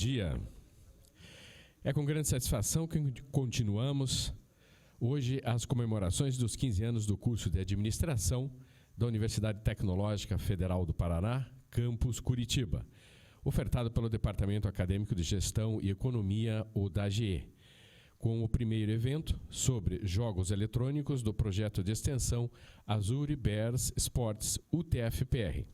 dia. É com grande satisfação que continuamos hoje as comemorações dos 15 anos do curso de Administração da Universidade Tecnológica Federal do Paraná, Campus Curitiba, ofertado pelo Departamento Acadêmico de Gestão e Economia, o DAGE, com o primeiro evento sobre jogos eletrônicos do projeto de extensão Azure Bears Sports UTF-PR.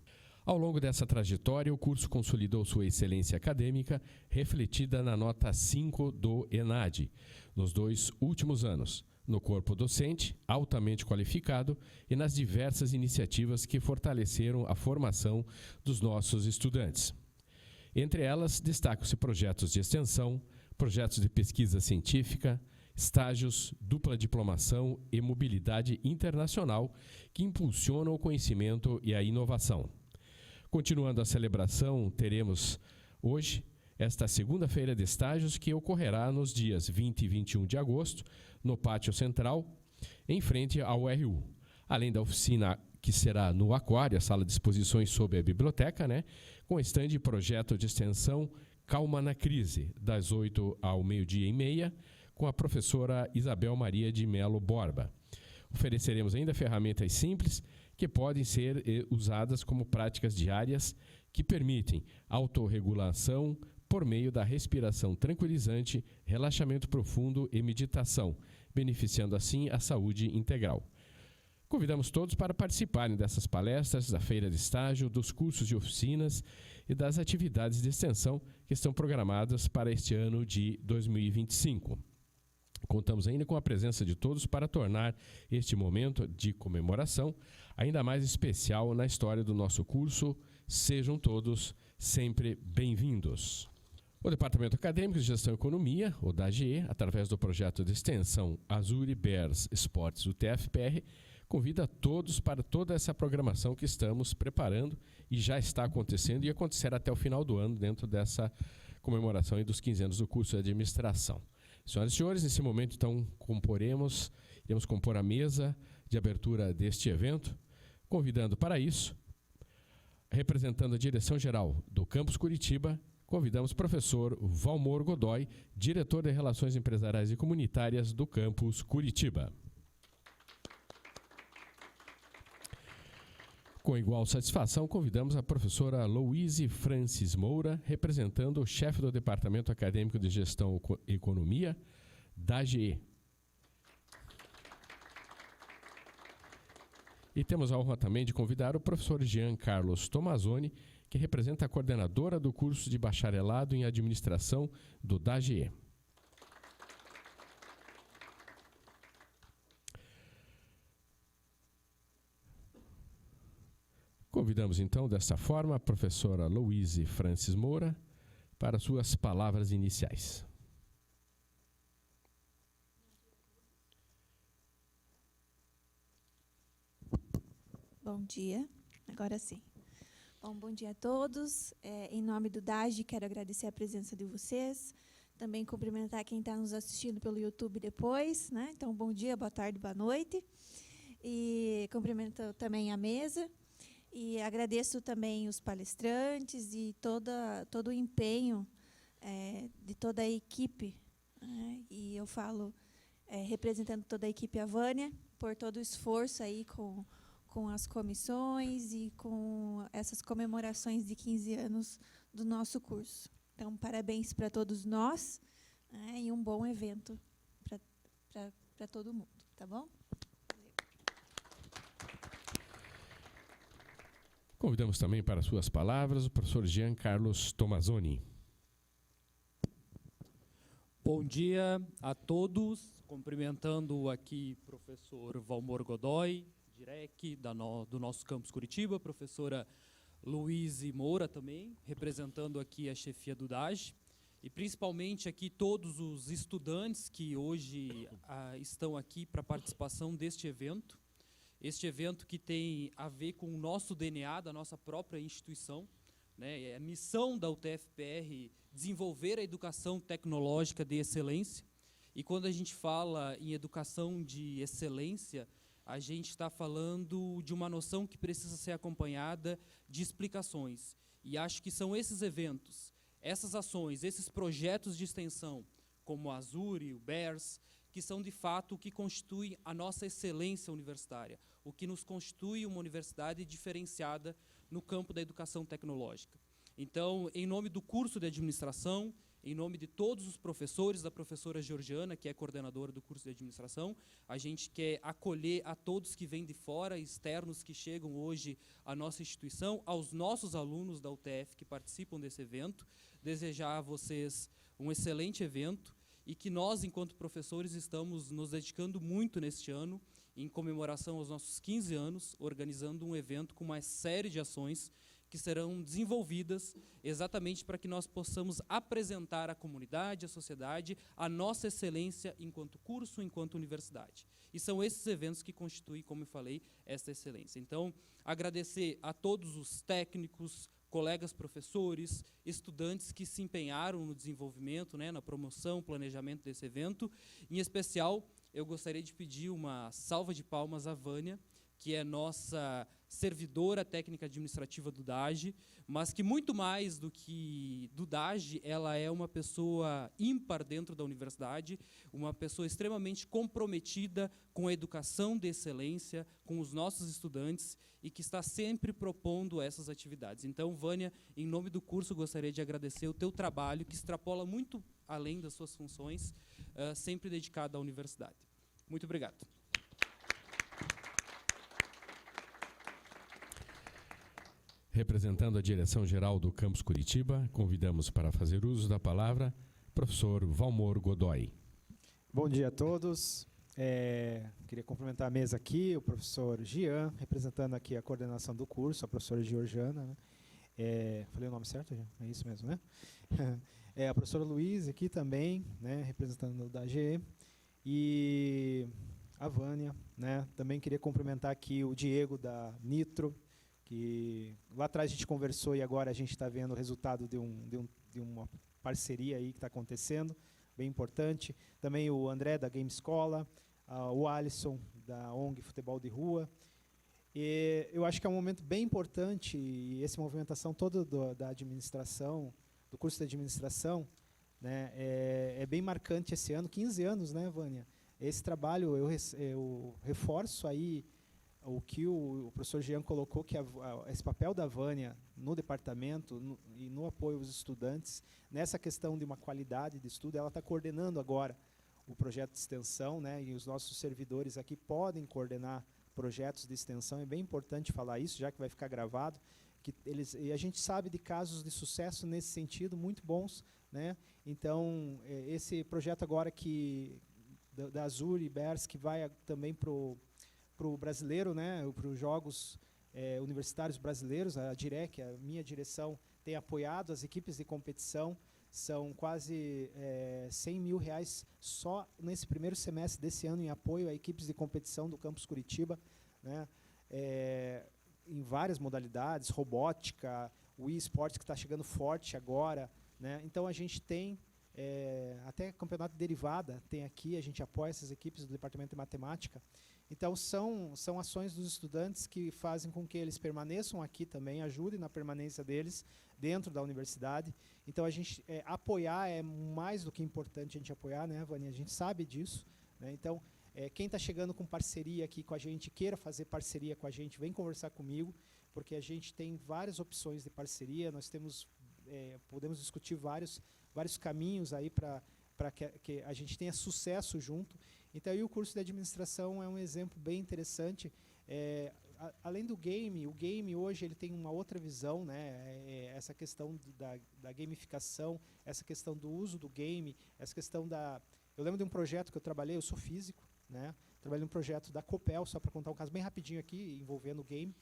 Ao longo dessa trajetória, o curso consolidou sua excelência acadêmica, refletida na nota 5 do ENAD, nos 2 últimos anos, no corpo docente, altamente qualificado, e nas diversas iniciativas que fortaleceram a formação dos nossos estudantes. Entre elas, destacam-se projetos de extensão, projetos de pesquisa científica, estágios, dupla diplomação e mobilidade internacional que impulsionam o conhecimento e a inovação. Continuando a celebração, teremos hoje esta segunda-feira de estágios que ocorrerá nos dias 20 e 21 de agosto, no Pátio Central, em frente ao RU. Além da oficina que será no Aquário, a sala de exposições sob a biblioteca, com estande projeto de extensão Calma na Crise, das 8 ao meio-dia e meia, com a professora Isabel Maria de Melo Borba. Ofereceremos ainda ferramentas simples que podem ser usadas como práticas diárias que permitem autorregulação por meio da respiração tranquilizante, relaxamento profundo e meditação, beneficiando assim a saúde integral. Convidamos todos para participarem dessas palestras, da feira de estágio, dos cursos e oficinas e das atividades de extensão que estão programadas para este ano de 2025. Contamos ainda com a presença de todos para tornar este momento de comemoração ainda mais especial na história do nosso curso. Sejam todos sempre bem-vindos. O Departamento Acadêmico de Gestão e Economia, o DAGE, através do projeto de extensão Azure Bears Sports UTF-PR, convida a todos para toda essa programação que estamos preparando e já está acontecendo e acontecerá até o final do ano dentro dessa comemoração dos 15 anos do curso de administração. Senhoras e senhores, nesse momento, então, iremos compor a mesa de abertura deste evento, convidando para isso, representando a direção-geral do Campus Curitiba, convidamos o professor Valmor Godoy, diretor de Relações Empresariais e Comunitárias do Campus Curitiba. Com igual satisfação, convidamos a professora Louise Francis Moura, representando o chefe do Departamento Acadêmico de Gestão e Economia, DAGE. E temos a honra também de convidar o professor Jean Carlos Tomazoni, que representa a coordenadora do curso de bacharelado em administração do DAGE. Convidamos então desta forma a professora Louise Francis Moura para suas palavras iniciais. Bom dia, agora sim. Bom dia a todos. Em nome do DAGE, quero agradecer a presença de vocês. Também cumprimentar quem está nos assistindo pelo YouTube depois, Então, bom dia, boa tarde, boa noite. E cumprimento também a mesa. E agradeço também os palestrantes e todo o empenho de toda a equipe. E eu falo representando toda a equipe Avânia, por todo o esforço aí com as comissões e com essas comemorações de 15 anos do nosso curso. Então, parabéns para todos nós, e um bom evento para todo mundo, tá bom? Convidamos também para suas palavras o professor Jean Carlos Tomazoni. Bom dia a todos, cumprimentando aqui o professor Valmor Godoy, direc do nosso campus Curitiba, professora Louise Moura também, representando aqui a chefia do DAGE, e principalmente aqui todos os estudantes que hoje estão aqui para a participação deste evento. Este evento que tem a ver com o nosso DNA, da nossa própria instituição, É a missão da UTF-PR desenvolver a educação tecnológica de excelência. E quando a gente fala em educação de excelência, a gente está falando de uma noção que precisa ser acompanhada de explicações. E acho que são esses eventos, essas ações, esses projetos de extensão, como o Azure, o BERS, que são de fato o que constitui a nossa excelência universitária, o que nos constitui uma universidade diferenciada no campo da educação tecnológica. Então, em nome do curso de administração, em nome de todos os professores, da professora Georgiana, que é coordenadora do curso de administração, a gente quer acolher a todos que vêm de fora, externos que chegam hoje à nossa instituição, aos nossos alunos da UTF que participam desse evento, desejar a vocês um excelente evento e que nós, enquanto professores, estamos nos dedicando muito neste ano, em comemoração aos nossos 15 anos, organizando um evento com uma série de ações que serão desenvolvidas exatamente para que nós possamos apresentar à comunidade, à sociedade, a nossa excelência enquanto curso, enquanto universidade. E são esses eventos que constituem, como eu falei, essa excelência. Então, agradecer a todos os técnicos, colegas professores, estudantes que se empenharam no desenvolvimento, né, na promoção, planejamento desse evento. Em especial, eu gostaria de pedir uma salva de palmas à Vânia, que é nossa servidora técnica administrativa do DAGE, mas que muito mais do que do DAGE, ela é uma pessoa ímpar dentro da universidade, uma pessoa extremamente comprometida com a educação de excelência, com os nossos estudantes, e que está sempre propondo essas atividades. Então, Vânia, em nome do curso, gostaria de agradecer o teu trabalho, que extrapola muito além das suas funções, sempre dedicado à universidade. Muito obrigado. Representando a direção-geral do Campus Curitiba, convidamos para fazer uso da palavra o professor Valmor Godoy. Bom dia a todos. Queria cumprimentar a mesa aqui, o professor Gian, representando aqui a coordenação do curso, a professora Georgiana, né? Falei o nome certo, Gian? É isso mesmo, né? A professora Luísa aqui também, né, representando da AGE, e a Vânia, né? Também queria cumprimentar aqui o Diego da Nitro, que lá atrás a gente conversou e agora a gente está vendo o resultado de uma parceria aí que está acontecendo, bem importante. Também o André, da Game Escola, o Alisson, da ONG Futebol de Rua. E eu acho que é um momento bem importante, e essa movimentação toda da administração, do curso de administração, né, é bem marcante esse ano, 15 anos, né, Vânia? Esse trabalho, eu reforço aí o que o professor Jean colocou, que esse papel da Vânia no departamento e no apoio aos estudantes, nessa questão de uma qualidade de estudo, ela está coordenando agora o projeto de extensão, né, e os nossos servidores aqui podem coordenar projetos de extensão. É bem importante falar isso, já que vai ficar gravado, e a gente sabe de casos de sucesso nesse sentido, muito bons, né? Então, esse projeto agora da Azure e BERS, que vai também para o brasileiro, né, para os Jogos Universitários Brasileiros, a DIREC, a minha direção, tem apoiado as equipes de competição, são quase R$100 mil só nesse primeiro semestre desse ano em apoio a equipes de competição do Campus Curitiba, né, em várias modalidades, robótica, o eSports que está chegando forte agora, né. Então a gente tem até campeonato de derivada, tem aqui, a gente apoia essas equipes do Departamento de Matemática. Então, são ações dos estudantes que fazem com que eles permaneçam aqui também, ajudem na permanência deles dentro da universidade. Então, a gente apoiar é mais do que importante a gente apoiar, né, Vânia? A gente sabe disso, né? Então, quem está chegando com parceria aqui com a gente, queira fazer parceria com a gente, vem conversar comigo, porque a gente tem várias opções de parceria, nós podemos discutir vários caminhos aí para que a gente tenha sucesso junto. Então, aí o curso de administração é um exemplo bem interessante. Além do game, o game hoje ele tem uma outra visão, né? Essa questão da gamificação, essa questão do uso do game, essa questão da... Eu lembro de um projeto que eu trabalhei, eu sou físico, né? Trabalhei num projeto da Copel, só para contar um caso bem rapidinho aqui, envolvendo o game.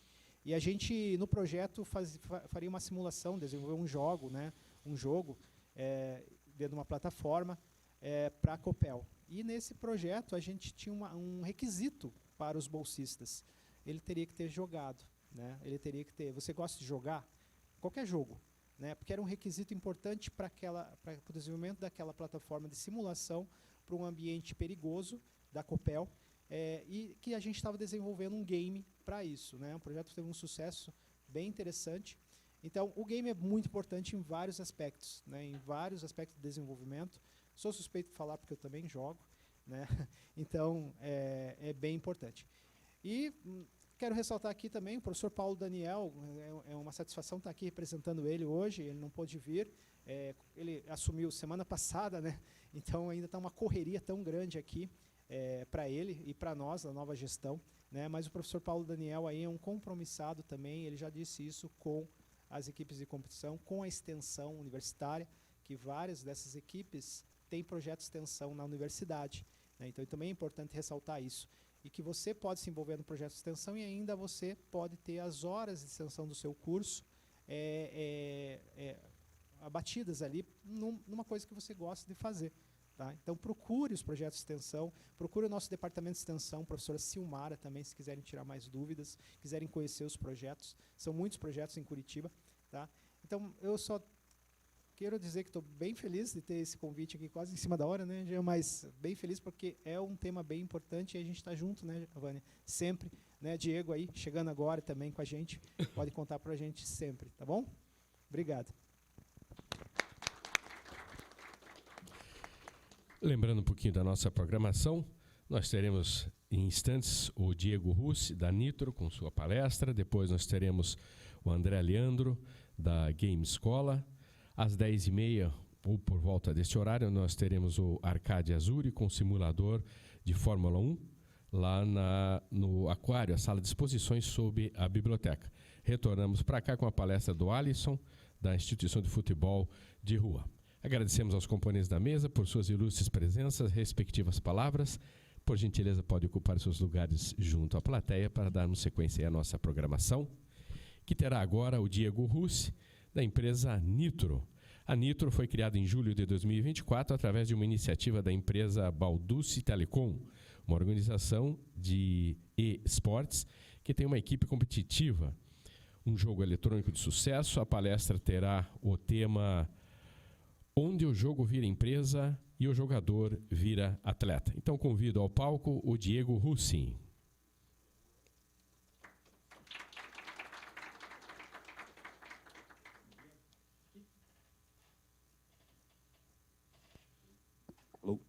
E a gente, no projeto, faria uma simulação, desenvolver um jogo, né? Um jogo dentro de uma plataforma para a Copel. E nesse projeto a gente tinha um requisito para os bolsistas. Ele teria que ter jogado, né? Ele teria que ter... Você gosta de jogar? Qualquer jogo, né? Porque era um requisito importante para o desenvolvimento daquela plataforma de simulação para um ambiente perigoso da Copel, e que a gente estava desenvolvendo um game para isso, né? O projeto teve um sucesso bem interessante. Então, o game é muito importante em vários aspectos, né? Em vários aspectos de desenvolvimento. Sou suspeito de falar porque eu também jogo, né? Então, é bem importante. E quero ressaltar aqui também o professor Paulo Daniel, é uma satisfação estar aqui representando ele hoje, ele não pôde vir, ele assumiu semana passada, né? Então ainda está uma correria tão grande aqui para ele e para nós, a nova gestão, né? Mas o professor Paulo Daniel aí é um compromissado também, ele já disse isso com as equipes de competição, com a extensão universitária, que várias dessas equipes têm projeto de extensão na universidade, né? Então também é importante ressaltar isso. E que você pode se envolver no projeto de extensão e ainda você pode ter as horas de extensão do seu curso abatidas ali numa coisa que você gosta de fazer. Tá? Então procure os projetos de extensão, procure o nosso departamento de extensão, professora Silmara também, se quiserem tirar mais dúvidas, quiserem conhecer os projetos. São muitos projetos em Curitiba. Tá? Então eu só quero dizer que estou bem feliz de ter esse convite aqui quase em cima da hora, né, mas bem feliz porque é um tema bem importante e a gente está junto, né, Vânia? Sempre, né, Diego aí, chegando agora também com a gente, pode contar para a gente sempre, tá bom? Obrigado. Lembrando um pouquinho da nossa programação, nós teremos em instantes o Diego Russi, da Nitro, com sua palestra, depois nós teremos o André Leandro, da Game Escola. Às 10h30, ou por volta deste horário, nós teremos o Arcade Azuri com simulador de Fórmula 1, lá no Aquário, a sala de exposições sob a biblioteca. Retornamos para cá com a palestra do Alisson, da Instituição de Futebol de Rua. Agradecemos aos componentes da mesa por suas ilustres presenças, respectivas palavras. Por gentileza, pode ocupar seus lugares junto à plateia para darmos sequência à nossa programação, que terá agora o Diego Russi, da empresa Nitro. A Nitro foi criada em julho de 2024 através de uma iniciativa da empresa Balducci Telecom, uma organização de e-sports que tem uma equipe competitiva, um jogo eletrônico de sucesso. A palestra terá o tema Onde o jogo vira empresa e o jogador vira atleta. Então convido ao palco o Diego Russi. Alô?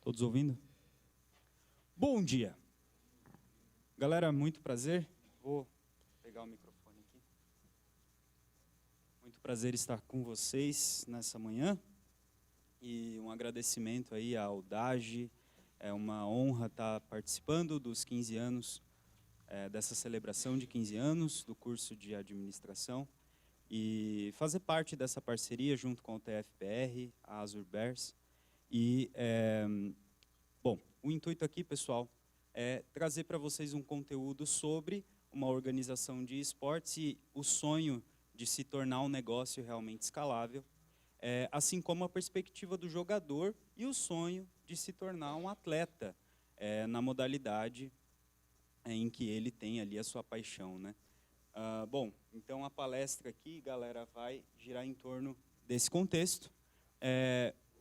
Todos ouvindo? Bom dia. Galera, muito prazer. Vou pegar o microfone aqui. Muito prazer estar com vocês nessa manhã. E um agradecimento aí ao DAGE. É uma honra estar participando dos 15 anos, dessa celebração de 15 anos do curso de administração. E fazer parte dessa parceria junto com o TFPR, a Azure Bears. E, bom, o intuito aqui, pessoal, é trazer para vocês um conteúdo sobre uma organização de esportes e o sonho de se tornar um negócio realmente escalável, assim como a perspectiva do jogador e o sonho de se tornar um atleta na modalidade em que ele tem ali a sua paixão, né? Bom, então a palestra aqui, galera, vai girar em torno desse contexto.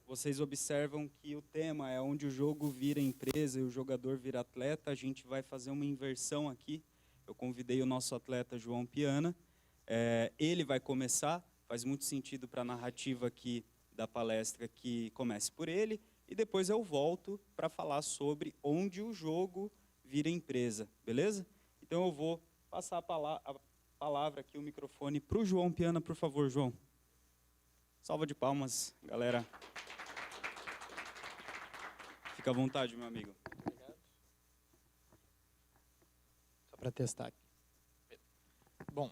Vocês observam que o tema é onde o jogo vira empresa e o jogador vira atleta. A gente vai fazer uma inversão aqui. Eu convidei o nosso atleta João Piana. Ele vai começar, faz muito sentido para a narrativa aqui da palestra que comece por ele, e depois eu volto para falar sobre onde o jogo vira empresa, beleza? Então eu vou passar a palavra aqui, o microfone para o João Piana, por favor, João. Salva de palmas, galera. Fica à vontade, meu amigo. Obrigado. Só para testar aqui. Bom,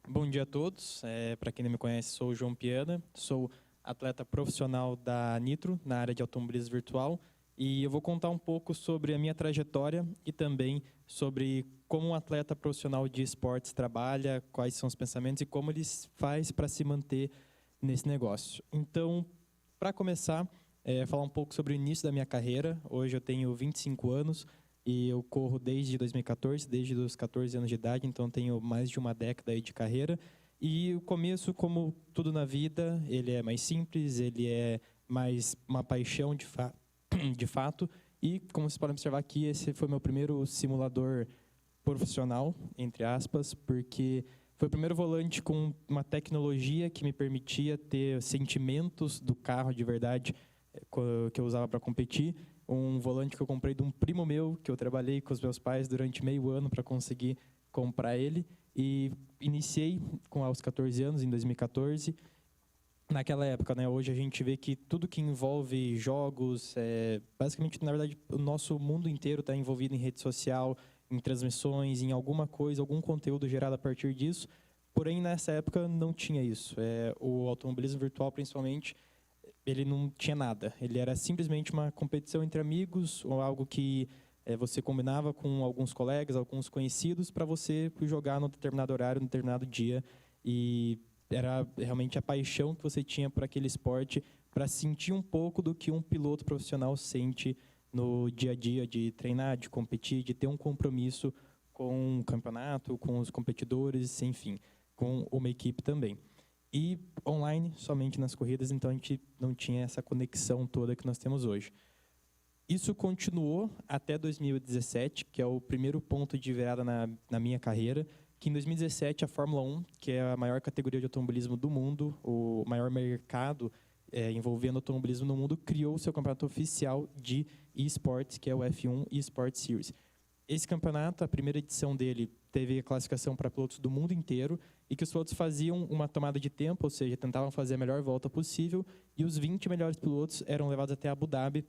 bom dia a todos. Para quem não me conhece, sou o João Piana, sou atleta profissional da Nitro, na área de automobilismo virtual, e eu vou contar um pouco sobre a minha trajetória e também sobre como um atleta profissional de esportes trabalha, quais são os pensamentos e como ele faz para se manter nesse negócio. Então, para começar, falar um pouco sobre o início da minha carreira. Hoje eu tenho 25 anos e eu corro desde 2014, desde os 14 anos de idade, então tenho mais de uma década aí de carreira. E o começo, como tudo na vida, ele é mais simples, ele é mais uma paixão de fato. E, como vocês podem observar aqui, esse foi meu primeiro simulador profissional, entre aspas, porque Foi o primeiro volante com uma tecnologia que me permitia ter sentimentos do carro de verdade que eu usava para competir. Um volante que eu comprei de um primo meu, que eu trabalhei com os meus pais durante meio ano para conseguir comprar ele. E iniciei aos 14 anos, em 2014. Naquela época, né, hoje a gente vê que tudo que envolve jogos, basicamente, na verdade, o nosso mundo inteiro está envolvido em rede social, em transmissões, em alguma coisa, algum conteúdo gerado a partir disso. Porém, nessa época, não tinha isso. O automobilismo virtual, principalmente, ele não tinha nada. Ele era simplesmente uma competição entre amigos, ou algo que você combinava com alguns colegas, alguns conhecidos, para você jogar num determinado horário, num determinado dia. E era realmente a paixão que você tinha por aquele esporte, para sentir um pouco do que um piloto profissional sente no dia a dia, de treinar, de competir, de ter um compromisso com o campeonato, com os competidores, enfim, com uma equipe também. E online, somente nas corridas, então a gente não tinha essa conexão toda que nós temos hoje. Isso continuou até 2017, que é o primeiro ponto de virada na minha carreira, que em 2017 a Fórmula 1, que é a maior categoria de automobilismo do mundo, o maior mercado envolvendo automobilismo no mundo, criou o seu campeonato oficial de eSports, que é o F1 eSports Series. Esse campeonato, a primeira edição dele, teve a classificação para pilotos do mundo inteiro, e que os pilotos faziam uma tomada de tempo, ou seja, tentavam fazer a melhor volta possível, e os 20 melhores pilotos eram levados até Abu Dhabi,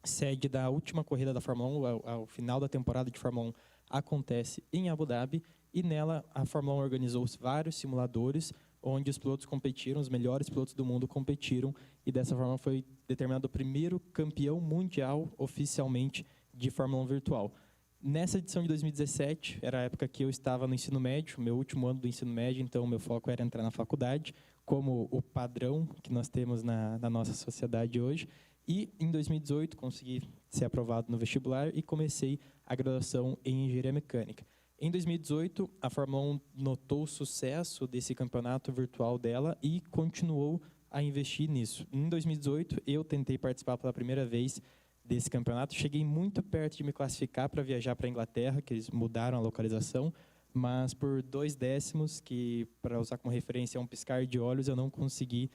sede da última corrida da Fórmula 1, ao final da temporada de Fórmula 1 acontece em Abu Dhabi, e nela a Fórmula 1 organizou vários simuladores, onde os pilotos competiram, os melhores pilotos do mundo competiram, e dessa forma foi determinado o primeiro campeão mundial oficialmente de Fórmula 1 virtual. Nessa edição de 2017, era a época que eu estava no ensino médio, meu último ano do ensino médio, então meu foco era entrar na faculdade, como o padrão que nós temos na nossa sociedade hoje. E em 2018 consegui ser aprovado no vestibular e comecei a graduação em engenharia mecânica. Em 2018, a Fórmula 1 notou o sucesso desse campeonato virtual dela e continuou a investir nisso. Em 2018, eu tentei participar pela primeira vez desse campeonato. Cheguei muito perto de me classificar para viajar para a Inglaterra, que eles mudaram a localização, mas por 2 décimos, que para usar como referência é um piscar de olhos, eu não consegui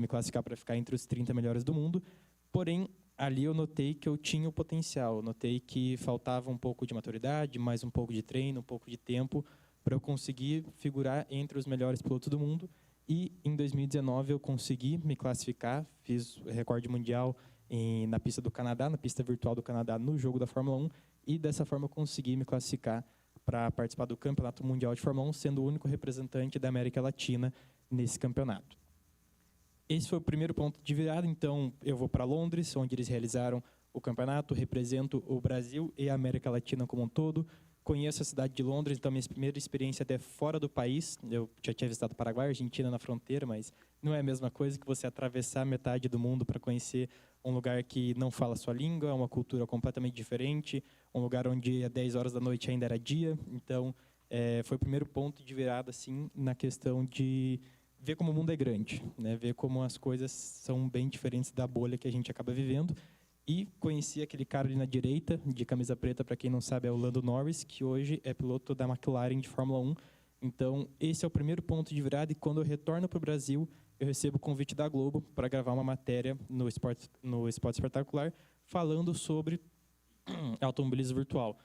me classificar para ficar entre os 30 melhores do mundo. Porém, ali eu notei que eu tinha o potencial, eu notei que faltava um pouco de maturidade, mais um pouco de treino, um pouco de tempo, para eu conseguir figurar entre os melhores pilotos do mundo. E em 2019 eu consegui me classificar, fiz o recorde mundial na pista do Canadá, na pista virtual do Canadá, no jogo da Fórmula 1, e dessa forma eu consegui me classificar para participar do Campeonato Mundial de Fórmula 1, sendo o único representante da América Latina nesse campeonato. Esse foi o primeiro ponto de virada, então eu vou para Londres, onde eles realizaram o campeonato, represento o Brasil e a América Latina como um todo. Conheço a cidade de Londres, então minha primeira experiência até fora do país. Eu já tinha visitado Paraguai, Argentina na fronteira, mas não é a mesma coisa que você atravessar metade do mundo para conhecer um lugar que não fala a sua língua, uma cultura completamente diferente, um lugar onde às 10 horas da noite ainda era dia. Então, foi o primeiro ponto de virada assim, na questão de ver como o mundo é grande, né? Ver como as coisas são bem diferentes da bolha que a gente acaba vivendo. E conheci aquele cara ali na direita, de camisa preta, para quem não sabe, é o Lando Norris, que hoje é piloto da McLaren de Fórmula 1. Então, esse é o primeiro ponto de virada, e quando eu retorno para o Brasil, eu recebo o convite da Globo para gravar uma matéria no Esporte Espetacular, falando sobre automobilismo virtual.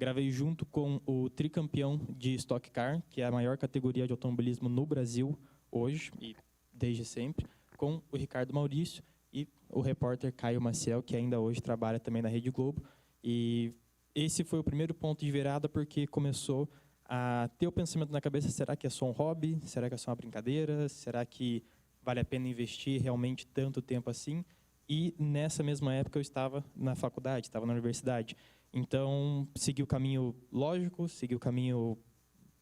Gravei junto com o tricampeão de Stock Car, que é a maior categoria de automobilismo no Brasil, hoje e desde sempre, com o Ricardo Maurício e o repórter Caio Maciel, que ainda hoje trabalha também na Rede Globo. E esse foi o primeiro ponto de virada, porque começou a ter o pensamento na cabeça: será que é só um hobby? Será que é só uma brincadeira? Será que vale a pena investir realmente tanto tempo assim? E nessa mesma época eu estava na faculdade, estava na universidade. Então, segui o caminho lógico, segui o caminho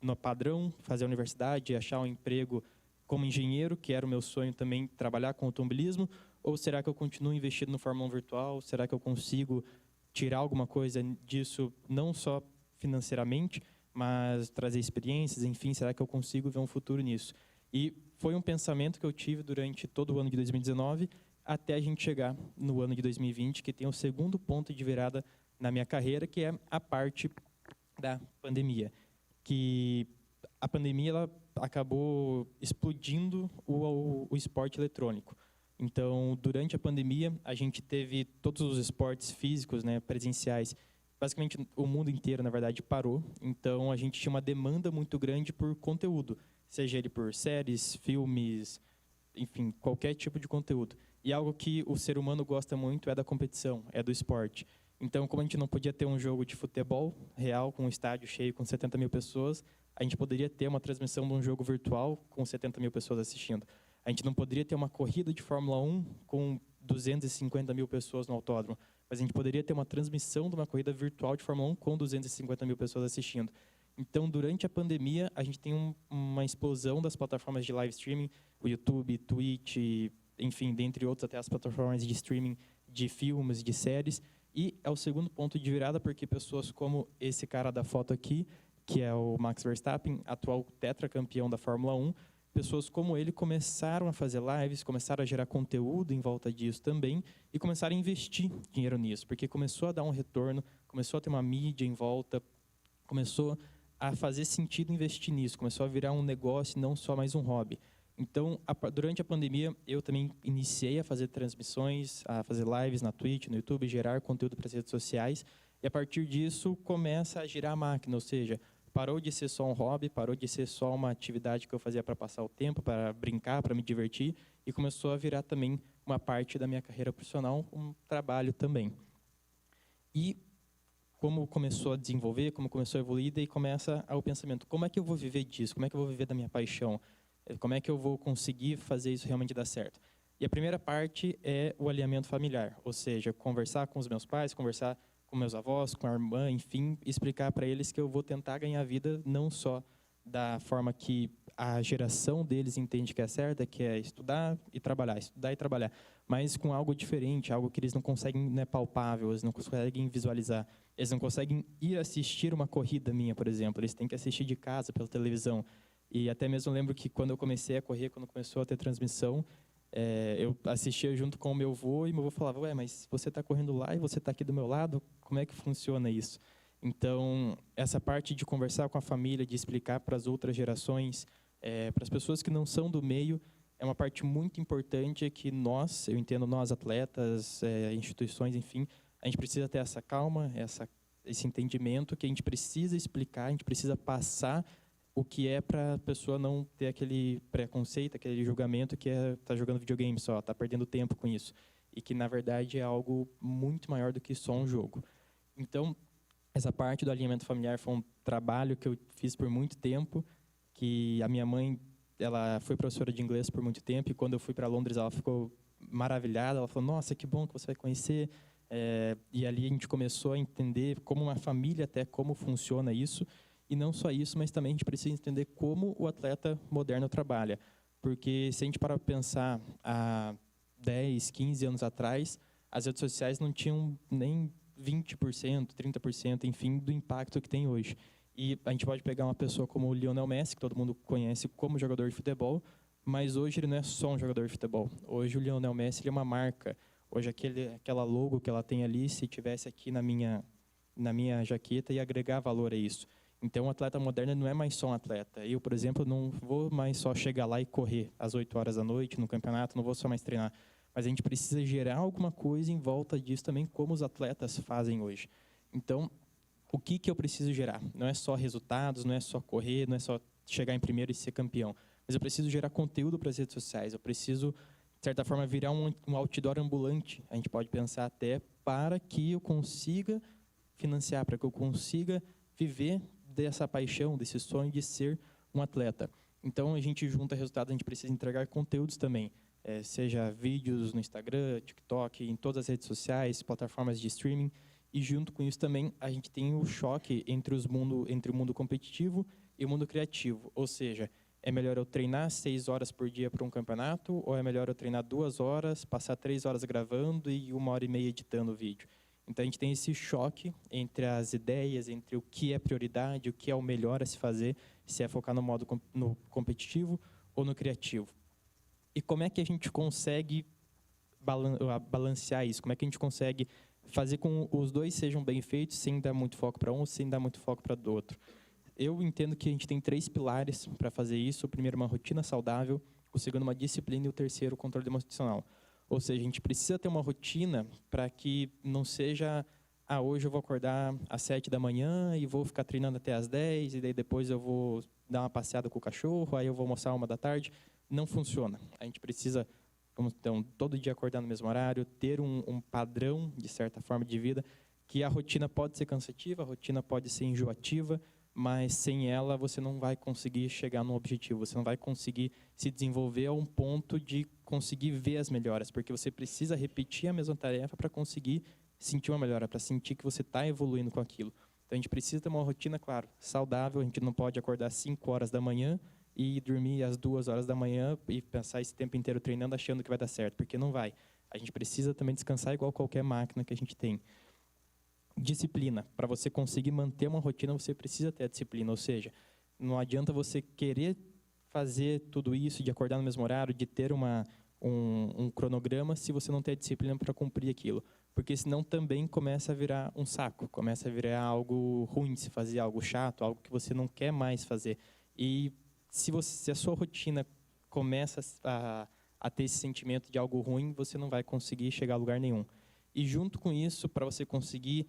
no padrão, fazer a universidade, achar um emprego como engenheiro, que era o meu sonho também, trabalhar com automobilismo, ou será que eu continuo investindo no Fórmula 1 virtual? Será que eu consigo tirar alguma coisa disso, não só financeiramente, mas trazer experiências, enfim, será que eu consigo ver um futuro nisso? E foi um pensamento que eu tive durante todo o ano de 2019, até a gente chegar no ano de 2020, que tem o segundo ponto de virada na minha carreira, que é a parte da pandemia, que a pandemia ela acabou explodindo o esporte eletrônico. Então, durante a pandemia, a gente teve todos os esportes físicos, né, presenciais. Basicamente, o mundo inteiro, na verdade, parou. Então, a gente tinha uma demanda muito grande por conteúdo, seja ele por séries, filmes, enfim, qualquer tipo de conteúdo. E algo que o ser humano gosta muito é da competição, é do esporte. Então, como a gente não podia ter um jogo de futebol real, com um estádio cheio, com 70 mil pessoas, a gente poderia ter uma transmissão de um jogo virtual com 70 mil pessoas assistindo. A gente não poderia ter uma corrida de Fórmula 1 com 250 mil pessoas no autódromo, mas a gente poderia ter uma transmissão de uma corrida virtual de Fórmula 1 com 250 mil pessoas assistindo. Então, durante a pandemia, a gente tem uma explosão das plataformas de live streaming, o YouTube, Twitch, enfim, dentre outros, até as plataformas de streaming de filmes, de séries. E é o segundo ponto de virada, porque pessoas como esse cara da foto aqui, que é o Max Verstappen, atual tetracampeão da Fórmula 1, pessoas como ele começaram a fazer lives, começaram a gerar conteúdo em volta disso também e começaram a investir dinheiro nisso, porque começou a dar um retorno, começou a ter uma mídia em volta, começou a fazer sentido investir nisso, começou a virar um negócio, não só mais um hobby. Então, durante a pandemia, eu também iniciei a fazer transmissões, a fazer lives na Twitch, no YouTube, gerar conteúdo para as redes sociais, e a partir disso começa a girar a máquina, ou seja, parou de ser só um hobby, parou de ser só uma atividade que eu fazia para passar o tempo, para brincar, para me divertir, e começou a virar também uma parte da minha carreira profissional, um trabalho também. E como começou a desenvolver, como começou a evoluir, daí começa o pensamento, como é que eu vou viver disso? Como é que eu vou viver da minha paixão? Como é que eu vou conseguir fazer isso realmente dar certo? E a primeira parte é o alinhamento familiar, ou seja, conversar com os meus pais, conversar com meus avós, com a irmã, enfim, explicar para eles que eu vou tentar ganhar a vida não só da forma que a geração deles entende que é certa, que é estudar e trabalhar, mas com algo diferente, algo que eles não conseguem, não é palpável, eles não conseguem visualizar, eles não conseguem ir assistir uma corrida minha, por exemplo, eles têm que assistir de casa, pela televisão. E até mesmo lembro que quando eu comecei a correr, quando começou a ter transmissão, eu assistia junto com o meu avô e meu avô falava, ué, mas você está correndo lá e você está aqui do meu lado? Como é que funciona isso? Então, essa parte de conversar com a família, de explicar para as outras gerações, para as pessoas que não são do meio, é uma parte muito importante que nós, eu entendo nós atletas, instituições, enfim, a gente precisa ter essa calma, esse entendimento que a gente precisa explicar, a gente precisa passar o que é para a pessoa não ter aquele preconceito, aquele julgamento que tá jogando videogame só, tá perdendo tempo com isso. E que, na verdade, é algo muito maior do que só um jogo. Então, essa parte do alinhamento familiar foi um trabalho que eu fiz por muito tempo, que a minha mãe, ela foi professora de inglês por muito tempo, e quando eu fui para Londres, ela ficou maravilhada, ela falou, nossa, que bom que você vai conhecer. E ali a gente começou a entender como uma família, até como funciona isso. E não só isso, mas também a gente precisa entender como o atleta moderno trabalha. Porque se a gente parar para pensar há 10, 15 anos atrás, as redes sociais não tinham nem 20%, 30%, enfim, do impacto que tem hoje. E a gente pode pegar uma pessoa como o Lionel Messi, que todo mundo conhece como jogador de futebol, mas hoje ele não é só um jogador de futebol. Hoje o Lionel Messi ele é uma marca. Hoje aquela logo que ela tem ali, se tivesse aqui na minha jaqueta, ia agregar valor a isso. Então, o atleta moderno não é mais só um atleta. Eu, por exemplo, não vou mais só chegar lá e correr às 8 horas da noite no campeonato, não vou só mais treinar. Mas a gente precisa gerar alguma coisa em volta disso também, como os atletas fazem hoje. Então, o que eu preciso gerar? Não é só resultados, não é só correr, não é só chegar em primeiro e ser campeão. Mas eu preciso gerar conteúdo para as redes sociais. Eu preciso, de certa forma, virar um outdoor ambulante. A gente pode pensar até para que eu consiga financiar, para que eu consiga viver dessa paixão, desse sonho de ser um atleta. Então, a gente junta resultados, a gente precisa entregar conteúdos também, seja vídeos no Instagram, TikTok, em todas as redes sociais, plataformas de streaming, e junto com isso também a gente tem o choque entre o mundo competitivo e o mundo criativo, ou seja, é melhor eu treinar 6 horas por dia para um campeonato, ou é melhor eu treinar 2 horas, passar 3 horas gravando e 1h30 editando o vídeo? Então, a gente tem esse choque entre as ideias, entre o que é prioridade, o que é o melhor a se fazer, se é focar no modo no competitivo ou no criativo. E como é que a gente consegue balancear isso? Como é que a gente consegue fazer com que os dois sejam bem feitos, sem dar muito foco para um, sem dar muito foco para o outro? eu entendo que a gente tem 3 pilares para fazer isso. O primeiro, uma rotina saudável. O segundo, uma disciplina. E o terceiro, o controle emocional. Ou seja, a gente precisa ter uma rotina para que não seja... hoje eu vou acordar às 7 da manhã e vou ficar treinando até às 10, e daí depois eu vou dar uma passeada com o cachorro, aí eu vou almoçar 1 da tarde. Não funciona. A gente precisa, então, todo dia acordar no mesmo horário, ter um padrão, de certa forma, de vida, que a rotina pode ser cansativa, a rotina pode ser enjoativa, mas sem ela você não vai conseguir chegar no objetivo, você não vai conseguir se desenvolver a um ponto de conseguir ver as melhoras, porque você precisa repetir a mesma tarefa para conseguir sentir uma melhora, para sentir que você está evoluindo com aquilo. Então, a gente precisa ter uma rotina, claro, saudável. A gente não pode acordar às 5 horas da manhã e dormir às 2 horas da manhã e pensar esse tempo inteiro treinando achando que vai dar certo, porque não vai. A gente precisa também descansar igual qualquer máquina que a gente tem. Disciplina. Para você conseguir manter uma rotina, você precisa ter a disciplina. Ou seja, não adianta você querer fazer tudo isso, de acordar no mesmo horário, de ter um cronograma, se você não tem a disciplina para cumprir aquilo. Porque senão também começa a virar um saco, começa a virar algo ruim de se fazer, algo chato, algo que você não quer mais fazer. E se a sua rotina começa a ter esse sentimento de algo ruim, você não vai conseguir chegar a lugar nenhum. E junto com isso, para você conseguir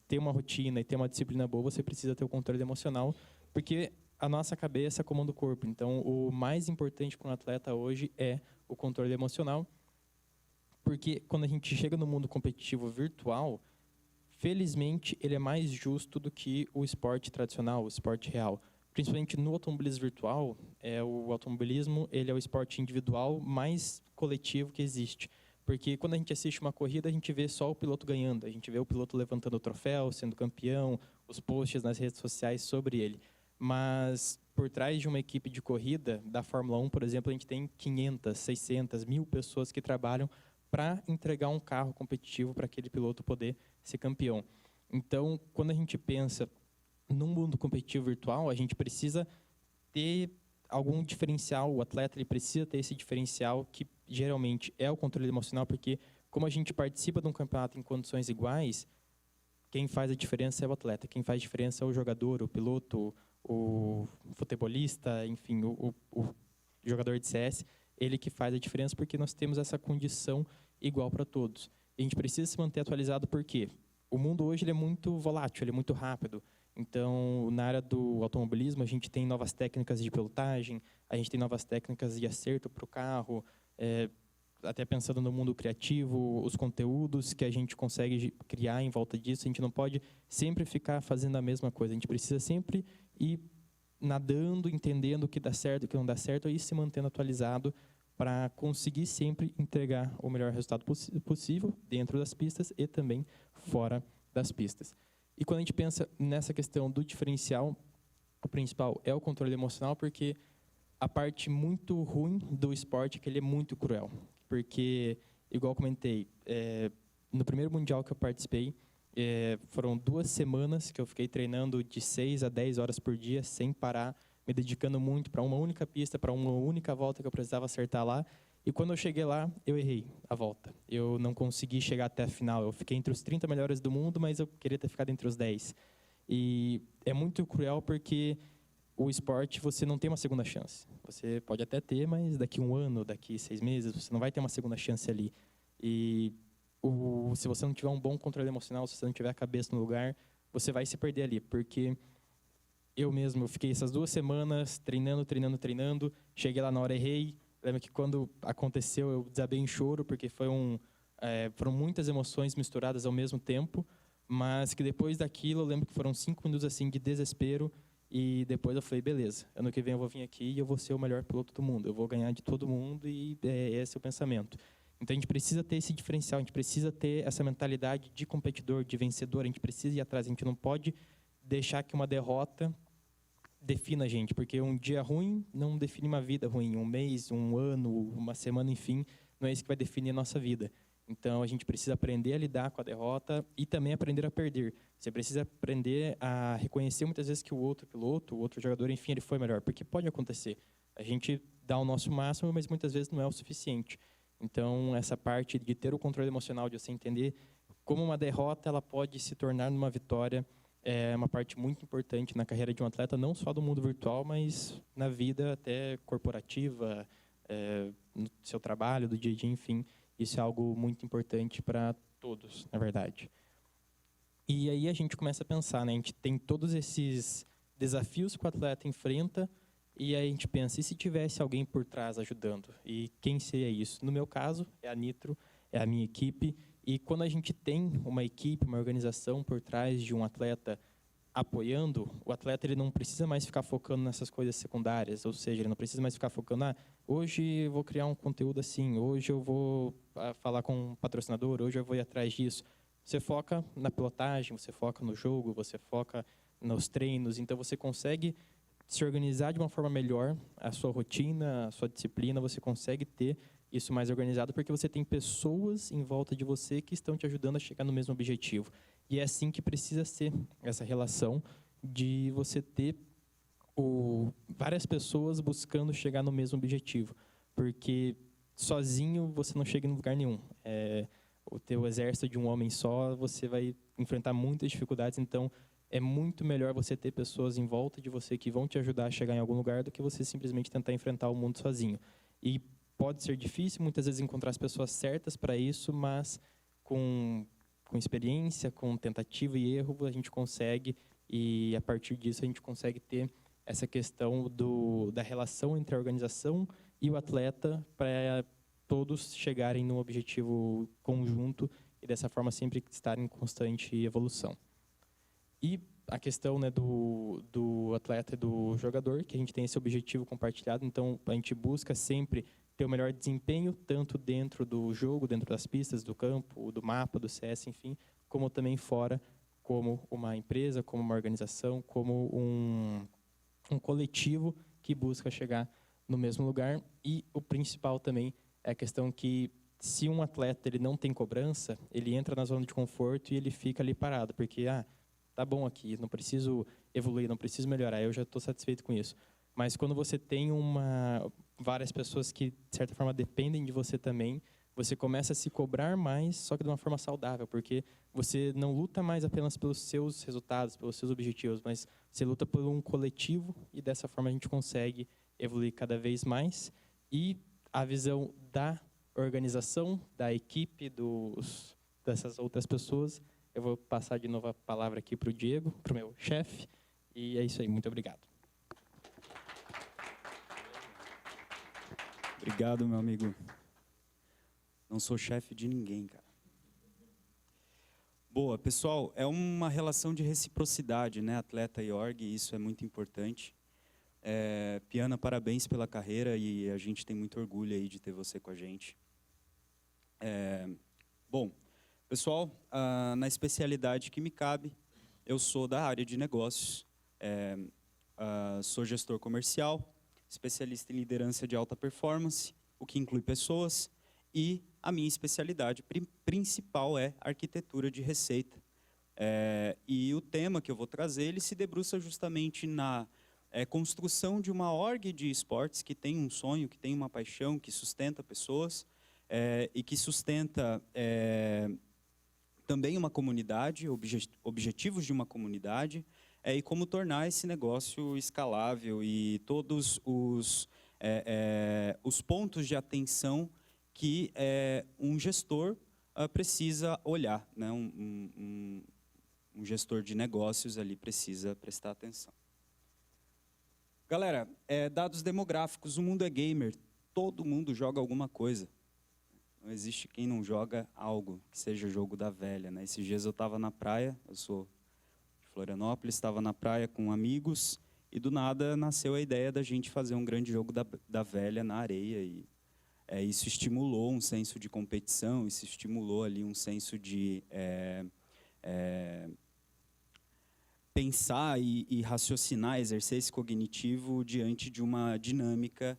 ter uma rotina e ter uma disciplina boa, você precisa ter o controle emocional, porque a nossa cabeça comanda o corpo. Então, o mais importante para um atleta hoje é o controle emocional, porque quando a gente chega no mundo competitivo virtual, felizmente, ele é mais justo do que o esporte tradicional, o esporte real. Principalmente no automobilismo virtual, o automobilismo ele é o esporte individual mais coletivo que existe. Porque quando a gente assiste uma corrida, a gente vê só o piloto ganhando, a gente vê o piloto levantando o troféu, sendo campeão, os posts nas redes sociais sobre ele. Mas por trás de uma equipe de corrida, da Fórmula 1, por exemplo, a gente tem 500, 600, 1.000 pessoas que trabalham para entregar um carro competitivo para aquele piloto poder ser campeão. Então, quando a gente pensa num mundo competitivo virtual, a gente precisa ter algum diferencial, o atleta ele precisa ter esse diferencial que geralmente é o controle emocional, porque como a gente participa de um campeonato em condições iguais, quem faz a diferença é o atleta, quem faz a diferença é o jogador, o piloto, o futebolista, enfim, o jogador de CS, ele que faz a diferença porque nós temos essa condição igual para todos. E a gente precisa se manter atualizado porque o mundo hoje ele é muito volátil, ele é muito rápido. Então, na área do automobilismo, a gente tem novas técnicas de pilotagem, a gente tem novas técnicas de acerto para o carro, até pensando no mundo criativo, os conteúdos que a gente consegue criar em volta disso, a gente não pode sempre ficar fazendo a mesma coisa, a gente precisa sempre ir nadando, entendendo o que dá certo e o que não dá certo, e se mantendo atualizado para conseguir sempre entregar o melhor resultado possível dentro das pistas e também fora das pistas. E quando a gente pensa nessa questão do diferencial, o principal é o controle emocional, porque a parte muito ruim do esporte é que ele é muito cruel. Porque, igual eu comentei, no primeiro Mundial que eu participei, foram 2 semanas que eu fiquei treinando de 6 a 10 horas por dia, sem parar, me dedicando muito para uma única pista, para uma única volta que eu precisava acertar lá. E quando eu cheguei lá, eu errei a volta. Eu não consegui chegar até a final. Eu fiquei entre os 30 melhores do mundo, mas eu queria ter ficado entre os 10. E é muito cruel porque o esporte, você não tem uma segunda chance. Você pode até ter, mas daqui 1 ano, daqui 6 meses, você não vai ter uma segunda chance ali. E se você não tiver um bom controle emocional, se você não tiver a cabeça no lugar, você vai se perder ali. Porque eu fiquei essas 2 semanas treinando. Cheguei lá na hora, errei. Lembro que quando aconteceu, eu desabei em choro, porque foram muitas emoções misturadas ao mesmo tempo, mas que depois daquilo, eu lembro que foram 5 minutos assim, de desespero, e depois eu falei, beleza, ano que vem eu vou vir aqui e eu vou ser o melhor piloto do mundo, eu vou ganhar de todo mundo, e esse é o pensamento. Então a gente precisa ter esse diferencial, a gente precisa ter essa mentalidade de competidor, de vencedor, a gente precisa ir atrás, a gente não pode deixar que uma derrota defina a gente, porque um dia ruim não define uma vida ruim, um mês, um ano, uma semana, enfim, não é isso que vai definir a nossa vida. Então, a gente precisa aprender a lidar com a derrota e também aprender a perder. Você precisa aprender a reconhecer muitas vezes que o outro piloto, o outro jogador, enfim, ele foi melhor, porque pode acontecer. A gente dá o nosso máximo, mas muitas vezes não é o suficiente. Então, essa parte de ter o controle emocional, de você entender como uma derrota ela pode se tornar uma vitória, é uma parte muito importante na carreira de um atleta, não só do mundo virtual, mas na vida até corporativa, no seu trabalho, do dia a dia, enfim. Isso é algo muito importante para todos, na verdade. E aí a gente começa a pensar, né? A gente tem todos esses desafios que o atleta enfrenta, e aí a gente pensa, e se tivesse alguém por trás ajudando? E quem seria isso? No meu caso, é a Nitro, é a minha equipe. E quando a gente tem uma equipe, uma organização por trás de um atleta apoiando, o atleta ele não precisa mais ficar focando nessas coisas secundárias, ou seja, ele não precisa mais ficar focando, hoje eu vou criar um conteúdo assim, hoje eu vou falar com um patrocinador, hoje eu vou ir atrás disso. Você foca na pilotagem, você foca no jogo, você foca nos treinos, então você consegue se organizar de uma forma melhor, a sua rotina, a sua disciplina, você consegue ter isso mais organizado porque você tem pessoas em volta de você que estão te ajudando a chegar no mesmo objetivo. E é assim que precisa ser essa relação de você ter várias pessoas buscando chegar no mesmo objetivo, porque sozinho você não chega em lugar nenhum. O teu exército de um homem só, você vai enfrentar muitas dificuldades, então é muito melhor você ter pessoas em volta de você que vão te ajudar a chegar em algum lugar do que você simplesmente tentar enfrentar o mundo sozinho. E pode ser difícil, muitas vezes, encontrar as pessoas certas para isso, mas com experiência, com tentativa e erro, a gente consegue, e a partir disso a gente consegue ter essa questão da relação entre a organização e o atleta para todos chegarem num objetivo conjunto e dessa forma sempre estarem em constante evolução. E a questão, né, do atleta e do jogador, que a gente tem esse objetivo compartilhado, então a gente busca sempre ter o melhor desempenho, tanto dentro do jogo, dentro das pistas, do campo, do mapa, do CS, enfim, como também fora, como uma empresa, como uma organização, como um coletivo que busca chegar no mesmo lugar. E o principal também é a questão que, se um atleta ele não tem cobrança, ele entra na zona de conforto e ele fica ali parado, porque, tá bom aqui, não preciso evoluir, não preciso melhorar, eu já estou satisfeito com isso. Mas quando você tem várias pessoas que, de certa forma, dependem de você também, você começa a se cobrar mais, só que de uma forma saudável, porque você não luta mais apenas pelos seus resultados, pelos seus objetivos, mas você luta por um coletivo e dessa forma a gente consegue evoluir cada vez mais. E a visão da organização, da equipe, dessas outras pessoas, eu vou passar de novo a palavra aqui para o Diego, para o meu chefe, e é isso aí, muito obrigado. Obrigado, meu amigo. Não sou chefe de ninguém, cara. Boa, pessoal, é uma relação de reciprocidade, né? Atleta e org, isso é muito importante. Piana, parabéns pela carreira e a gente tem muito orgulho aí de ter você com a gente. Bom, pessoal, na especialidade que me cabe, eu sou da área de negócios, sou gestor comercial, especialista em liderança de alta performance, o que inclui pessoas, e a minha especialidade principal é arquitetura de receita. E o tema que eu vou trazer, ele se debruça justamente na construção de uma org de esportes que tem um sonho, que tem uma paixão, que sustenta pessoas e que sustenta também uma comunidade, objetivos de uma comunidade, e como tornar esse negócio escalável e todos os pontos de atenção que um gestor precisa olhar, né? Um gestor de negócios ali precisa prestar atenção. Galera, dados demográficos, o mundo é gamer, todo mundo joga alguma coisa. Não existe quem não joga algo, que seja jogo da velha, né? Esses dias eu estava na praia, eu sou de Florianópolis, estava na praia com amigos e do nada nasceu a ideia da gente fazer um grande jogo da velha na areia e isso estimulou um senso de competição, isso estimulou ali um senso de pensar e raciocinar, exercer esse cognitivo diante de uma dinâmica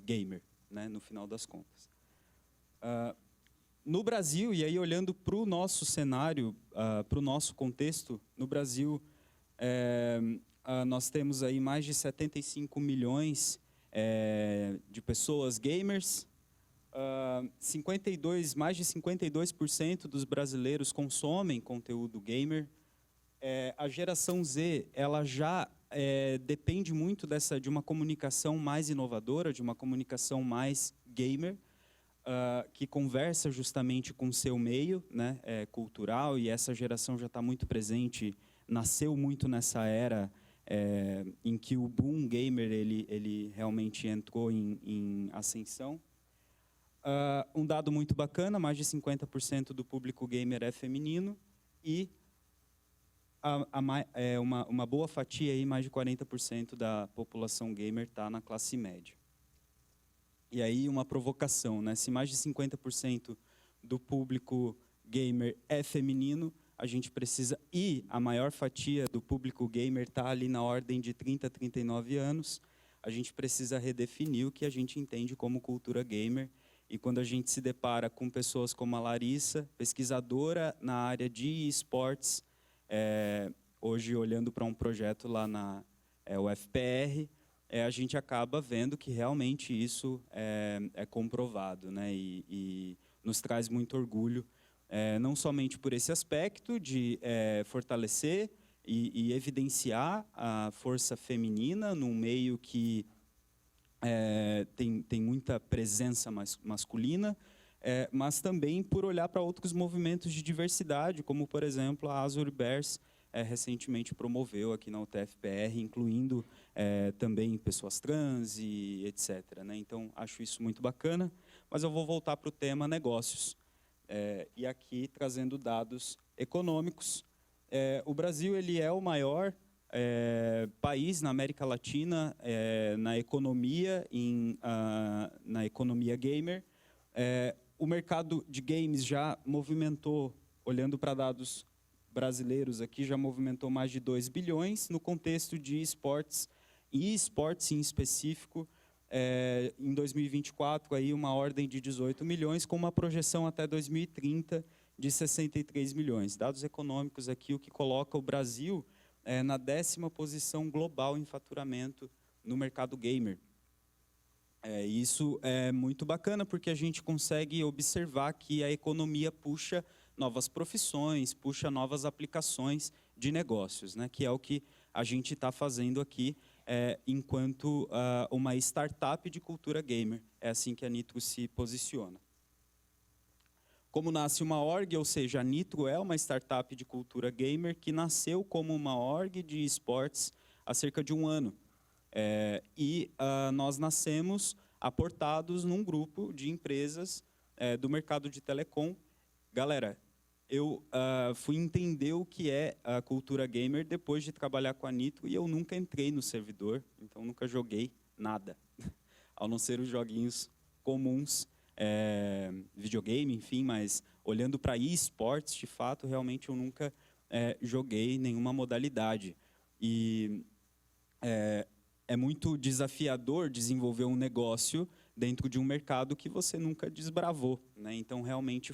gamer, né, no final das contas. No Brasil, e aí olhando para o nosso cenário, para o nosso contexto, no Brasil nós temos aí mais de 75 milhões de pessoas gamers, mais de 52% dos brasileiros consomem conteúdo gamer, A geração Z, ela já depende muito de uma comunicação mais inovadora, de uma comunicação mais gamer, que conversa justamente com o seu meio, né, cultural, e essa geração já está muito presente, nasceu muito nessa era em que o boom gamer ele realmente entrou em ascensão. Um dado muito bacana, mais de 50% do público gamer é feminino, e uma boa fatia, aí, mais de 40% da população gamer está na classe média. E aí uma provocação, né? Se mais de 50% do público gamer é feminino, a gente precisa, e a maior fatia do público gamer está ali na ordem de 30 a 39 anos, a gente precisa redefinir o que a gente entende como cultura gamer. E quando a gente se depara com pessoas como a Larissa, pesquisadora na área de esportes, hoje olhando para um projeto lá na UFPR, a gente acaba vendo que realmente isso é comprovado, né? E nos traz muito orgulho, não somente por esse aspecto de fortalecer e evidenciar a força feminina num meio que tem muita presença masculina, mas também por olhar para outros movimentos de diversidade, como, por exemplo, a Azure Bears recentemente promoveu aqui na UTFPR, incluindo também pessoas trans e etc., né? Então, acho isso muito bacana, mas eu vou voltar para o tema negócios. E aqui, trazendo dados econômicos, o Brasil ele é o maior país na América Latina na economia gamer. O mercado de games já movimentou, olhando para dados brasileiros aqui, já movimentou mais de 2 bilhões no contexto de esportes, e esportes em específico, em 2024, aí uma ordem de 18 milhões, com uma projeção até 2030 de 63 milhões. Dados econômicos aqui, o que coloca o Brasil na 10ª posição global em faturamento no mercado gamer. Isso é muito bacana, porque a gente consegue observar que a economia puxa novas profissões, puxa novas aplicações de negócios, né? Que é o que a gente está fazendo aqui enquanto uma startup de cultura gamer. É assim que a Nitro se posiciona. Como nasce uma org, ou seja, a Nitro é uma startup de cultura gamer que nasceu como uma org de esportes há cerca de 1 ano. Nós nascemos aportados num grupo de empresas do mercado de telecom. Galera, eu fui entender o que é a cultura gamer depois de trabalhar com a Nitro, e eu nunca entrei no servidor, então nunca joguei nada, ao não ser os joguinhos comuns, videogame, enfim, mas olhando para esportes, de fato, realmente eu nunca joguei nenhuma modalidade. E é muito desafiador desenvolver um negócio dentro de um mercado que você nunca desbravou, né? Então, realmente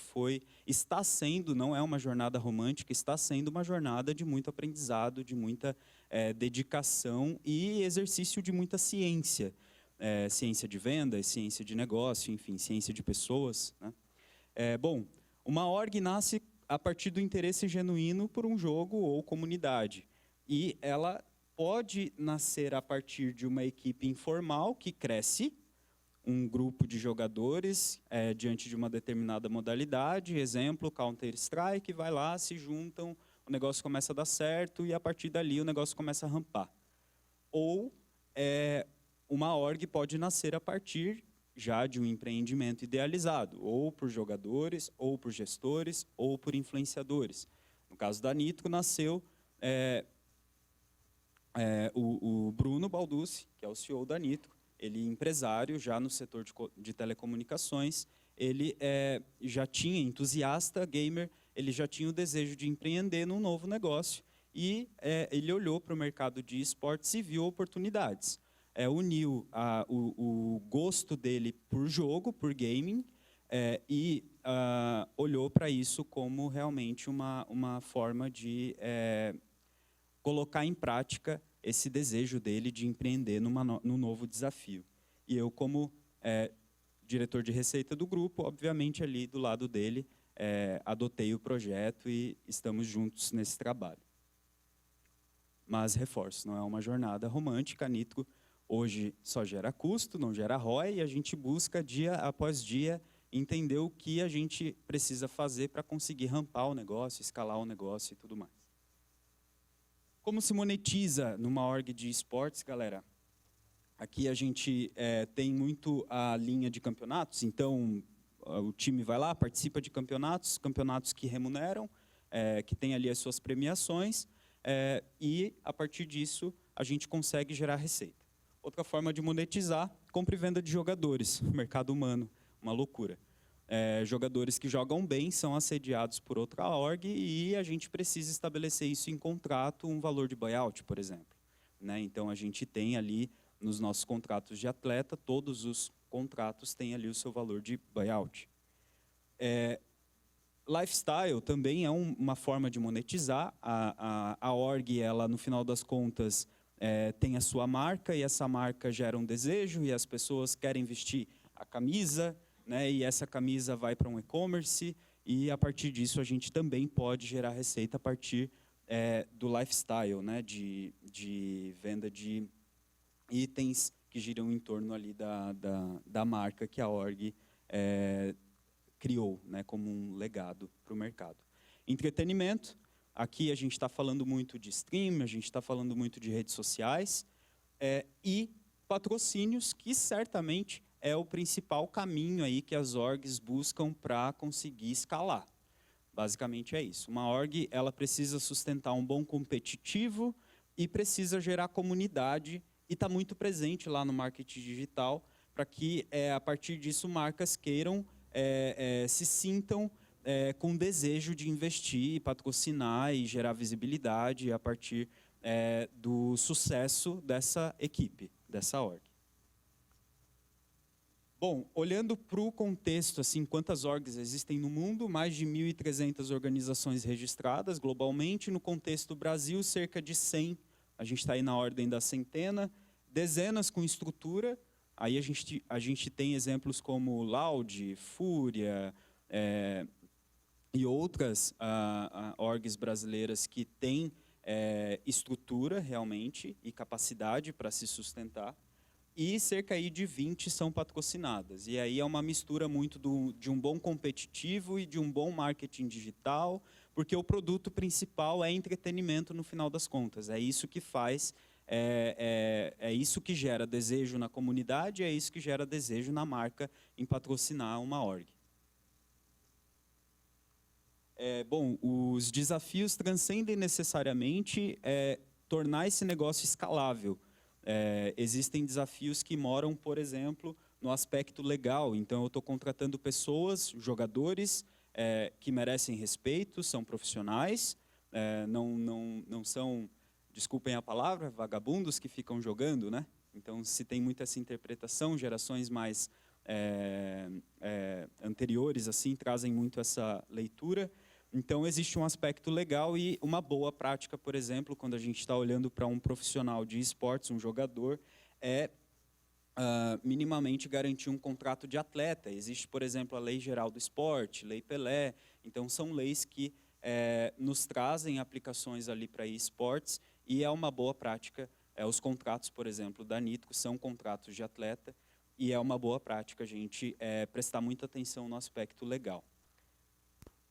está sendo, não é uma jornada romântica, está sendo uma jornada de muito aprendizado, de muita dedicação e exercício de muita ciência. Ciência de venda, ciência de negócio, enfim, ciência de pessoas, né? Bom, uma org nasce a partir do interesse genuíno por um jogo ou comunidade. E ela pode nascer a partir de uma equipe informal que cresce, um grupo de jogadores diante de uma determinada modalidade, exemplo, Counter-Strike, vai lá, se juntam, o negócio começa a dar certo e a partir dali o negócio começa a rampar. Ou uma org pode nascer a partir já de um empreendimento idealizado, ou por jogadores, ou por gestores, ou por influenciadores. No caso da Nitro, nasceu o Bruno Balducci, que é o CEO da Nitro. Ele é empresário já no setor de telecomunicações, ele já tinha, entusiasta gamer, ele já tinha o desejo de empreender num novo negócio e ele olhou para o mercado de esportes e viu oportunidades. Uniu o gosto dele por jogo, por gaming, e olhou para isso como realmente uma forma de colocar em prática esse desejo dele de empreender num novo desafio. E eu, como diretor de receita do grupo, obviamente ali do lado dele, adotei o projeto e estamos juntos nesse trabalho. Mas reforço, não é uma jornada romântica. A Nitro hoje só gera custo, não gera ROI, e a gente busca dia após dia entender o que a gente precisa fazer para conseguir rampar o negócio, escalar o negócio e tudo mais. Como se monetiza numa org de esportes, galera? Aqui a gente tem muito a linha de campeonatos, então o time vai lá, participa de campeonatos que remuneram, que tem ali as suas premiações, e a partir disso a gente consegue gerar receita. Outra forma de monetizar, compra e venda de jogadores, mercado humano, uma loucura. Jogadores que jogam bem são assediados por outra org e a gente precisa estabelecer isso em contrato, um valor de buyout, por exemplo, né? Então a gente tem ali nos nossos contratos de atleta, todos os contratos têm ali o seu valor de buyout. Lifestyle também é uma forma de monetizar. A org, ela, no final das contas, tem a sua marca, e essa marca gera um desejo, e as pessoas querem vestir a camisa, né, e essa camisa vai para um e-commerce, e a partir disso a gente também pode gerar receita a partir do lifestyle, né, de venda de itens que giram em torno ali da marca que a org criou, né, como um legado para o mercado. Entretenimento, aqui a gente está falando muito de stream, a gente está falando muito de redes sociais, e patrocínios, que certamente é o principal caminho aí que as orgs buscam para conseguir escalar. Basicamente é isso. Uma org, ela precisa sustentar um bom competitivo e precisa gerar comunidade, e está muito presente lá no marketing digital, para que, a partir disso, marcas queiram, se sintam com desejo de investir, patrocinar e gerar visibilidade a partir do sucesso dessa equipe, dessa org. Bom, olhando para o contexto, assim, quantas orgs existem no mundo? Mais de 1.300 organizações registradas globalmente. No contexto Brasil, cerca de 100. A gente está aí na ordem da centena. Dezenas com estrutura. Aí a gente tem exemplos como Loud, Fúria e outras orgs brasileiras que têm estrutura realmente e capacidade para se sustentar. E cerca aí de 20 são patrocinadas. E aí é uma mistura muito de um bom competitivo e de um bom marketing digital, porque o produto principal é entretenimento no final das contas. É isso que faz, é isso que gera desejo na comunidade, é isso que gera desejo na marca em patrocinar uma org. Bom, os desafios transcendem necessariamente tornar esse negócio escalável. Existem desafios que moram, por exemplo, no aspecto legal. Então, eu estou contratando pessoas, jogadores, que merecem respeito, são profissionais, não são, desculpem a palavra, vagabundos que ficam jogando, né? Então, se tem muito essa interpretação, gerações mais anteriores assim trazem muito essa leitura. Então, existe um aspecto legal e uma boa prática, por exemplo, quando a gente está olhando para um profissional de esportes, um jogador, minimamente garantir um contrato de atleta. Existe, por exemplo, a Lei Geral do Esporte, Lei Pelé. Então, são leis que nos trazem aplicações ali para esportes e é uma boa prática. Os contratos, por exemplo, da Nitro são contratos de atleta e é uma boa prática a gente prestar muita atenção no aspecto legal.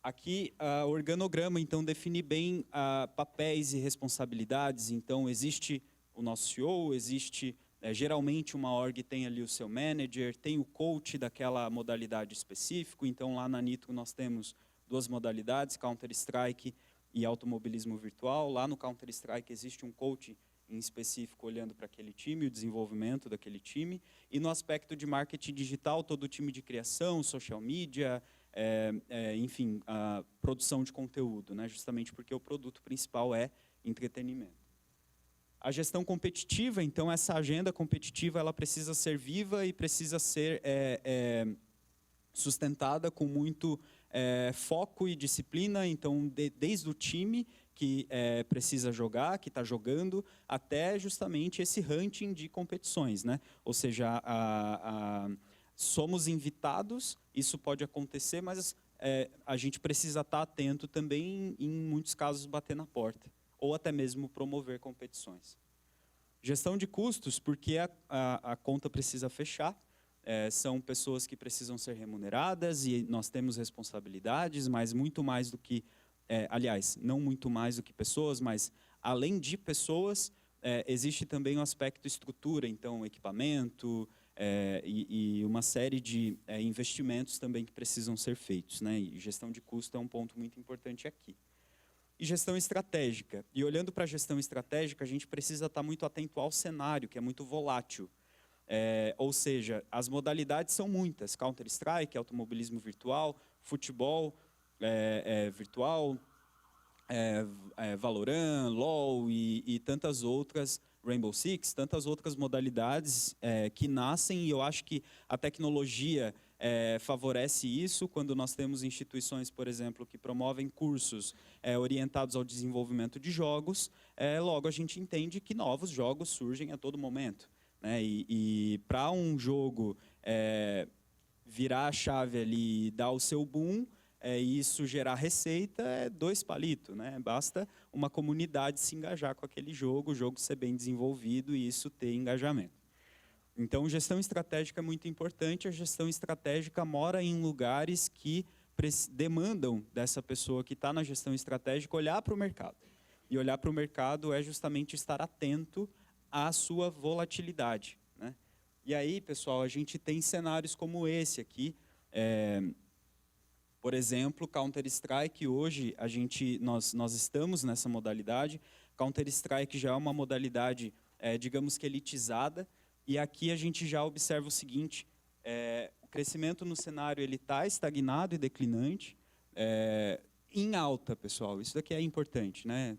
Aqui, o organograma, então, define bem papéis e responsabilidades. Então, existe o nosso CEO, existe, geralmente, uma org tem ali o seu manager, tem o coach daquela modalidade específica. Então, lá na Nitro, nós temos duas modalidades, Counter-Strike e automobilismo virtual. Lá no Counter-Strike existe um coach em específico olhando para aquele time, o desenvolvimento daquele time. E no aspecto de marketing digital, todo o time de criação, social media, enfim, a produção de conteúdo, né? Justamente porque o produto principal é entretenimento. A gestão competitiva, então, essa agenda competitiva, ela precisa ser viva e precisa ser sustentada com muito foco e disciplina. Então, desde o time que precisa jogar, que está jogando, até justamente esse hunting de competições, né? Ou seja, somos invitados, isso pode acontecer, mas a gente precisa estar atento também, em muitos casos, bater na porta. ou até mesmo promover competições. Gestão de custos, porque a conta precisa fechar, são pessoas que precisam ser remuneradas e nós temos responsabilidades, mas muito mais do que, aliás, não muito mais do que pessoas, mas além de pessoas, existe também o aspecto estrutura, então equipamento e uma série de investimentos também que precisam ser feitos, né? E gestão de custo é um ponto muito importante aqui. E gestão estratégica. E olhando para a gestão estratégica, a gente precisa estar muito atento ao cenário, que é muito volátil. Ou seja, as modalidades são muitas. Counter-Strike, automobilismo virtual, futebol virtual, Valorant, LoL e tantas outras, Rainbow Six, tantas outras modalidades que nascem, e eu acho que a tecnologia favorece isso quando nós temos instituições, por exemplo, que promovem cursos orientados ao desenvolvimento de jogos, logo a gente entende que novos jogos surgem a todo momento, né? E para um jogo virar a chave ali e dar o seu boom, e isso gerar receita, 2 palitos, né? Basta uma comunidade se engajar com aquele jogo, o jogo ser bem desenvolvido e isso ter engajamento. Então, gestão estratégica é muito importante. A gestão estratégica mora em lugares que demandam dessa pessoa que está na gestão estratégica olhar para o mercado. E olhar para o mercado é justamente estar atento à sua volatilidade, né? E aí, pessoal, a gente tem cenários como esse aqui. Por exemplo, Counter-Strike, hoje nós estamos nessa modalidade. Counter-Strike já é uma modalidade, digamos que elitizada, e aqui a gente já observa o seguinte, o crescimento no cenário está estagnado e declinante, em alta, pessoal, isso daqui é importante, né?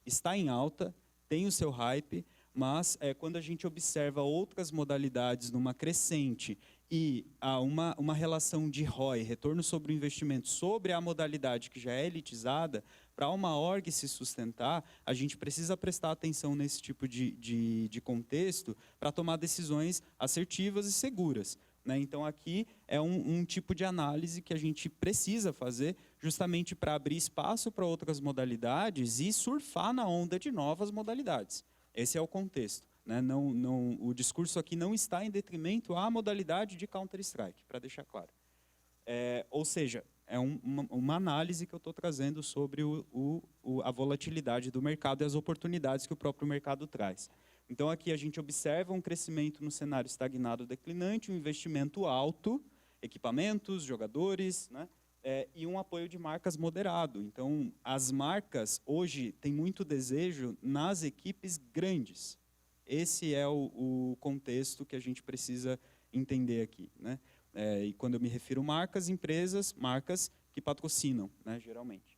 Está em alta, tem o seu hype, mas quando a gente observa outras modalidades numa crescente e há uma relação de ROI, retorno sobre o investimento, sobre a modalidade que já é elitizada, para uma org se sustentar, a gente precisa prestar atenção nesse tipo de contexto para tomar decisões assertivas e seguras, né? Então, aqui é um tipo de análise que a gente precisa fazer justamente para abrir espaço para outras modalidades e surfar na onda de novas modalidades. Esse é o contexto, né? O discurso aqui não está em detrimento à modalidade de Counter-Strike, para deixar claro. Ou seja, é uma análise que eu estou trazendo sobre a volatilidade do mercado e as oportunidades que o próprio mercado traz. Então, aqui a gente observa um crescimento no cenário estagnado declinante, um investimento alto, equipamentos, jogadores, né? E um apoio de marcas moderado. Então, as marcas hoje têm muito desejo nas equipes grandes. Esse é o contexto que a gente precisa entender aqui, né? E quando eu me refiro marcas, empresas, marcas que patrocinam, né, geralmente.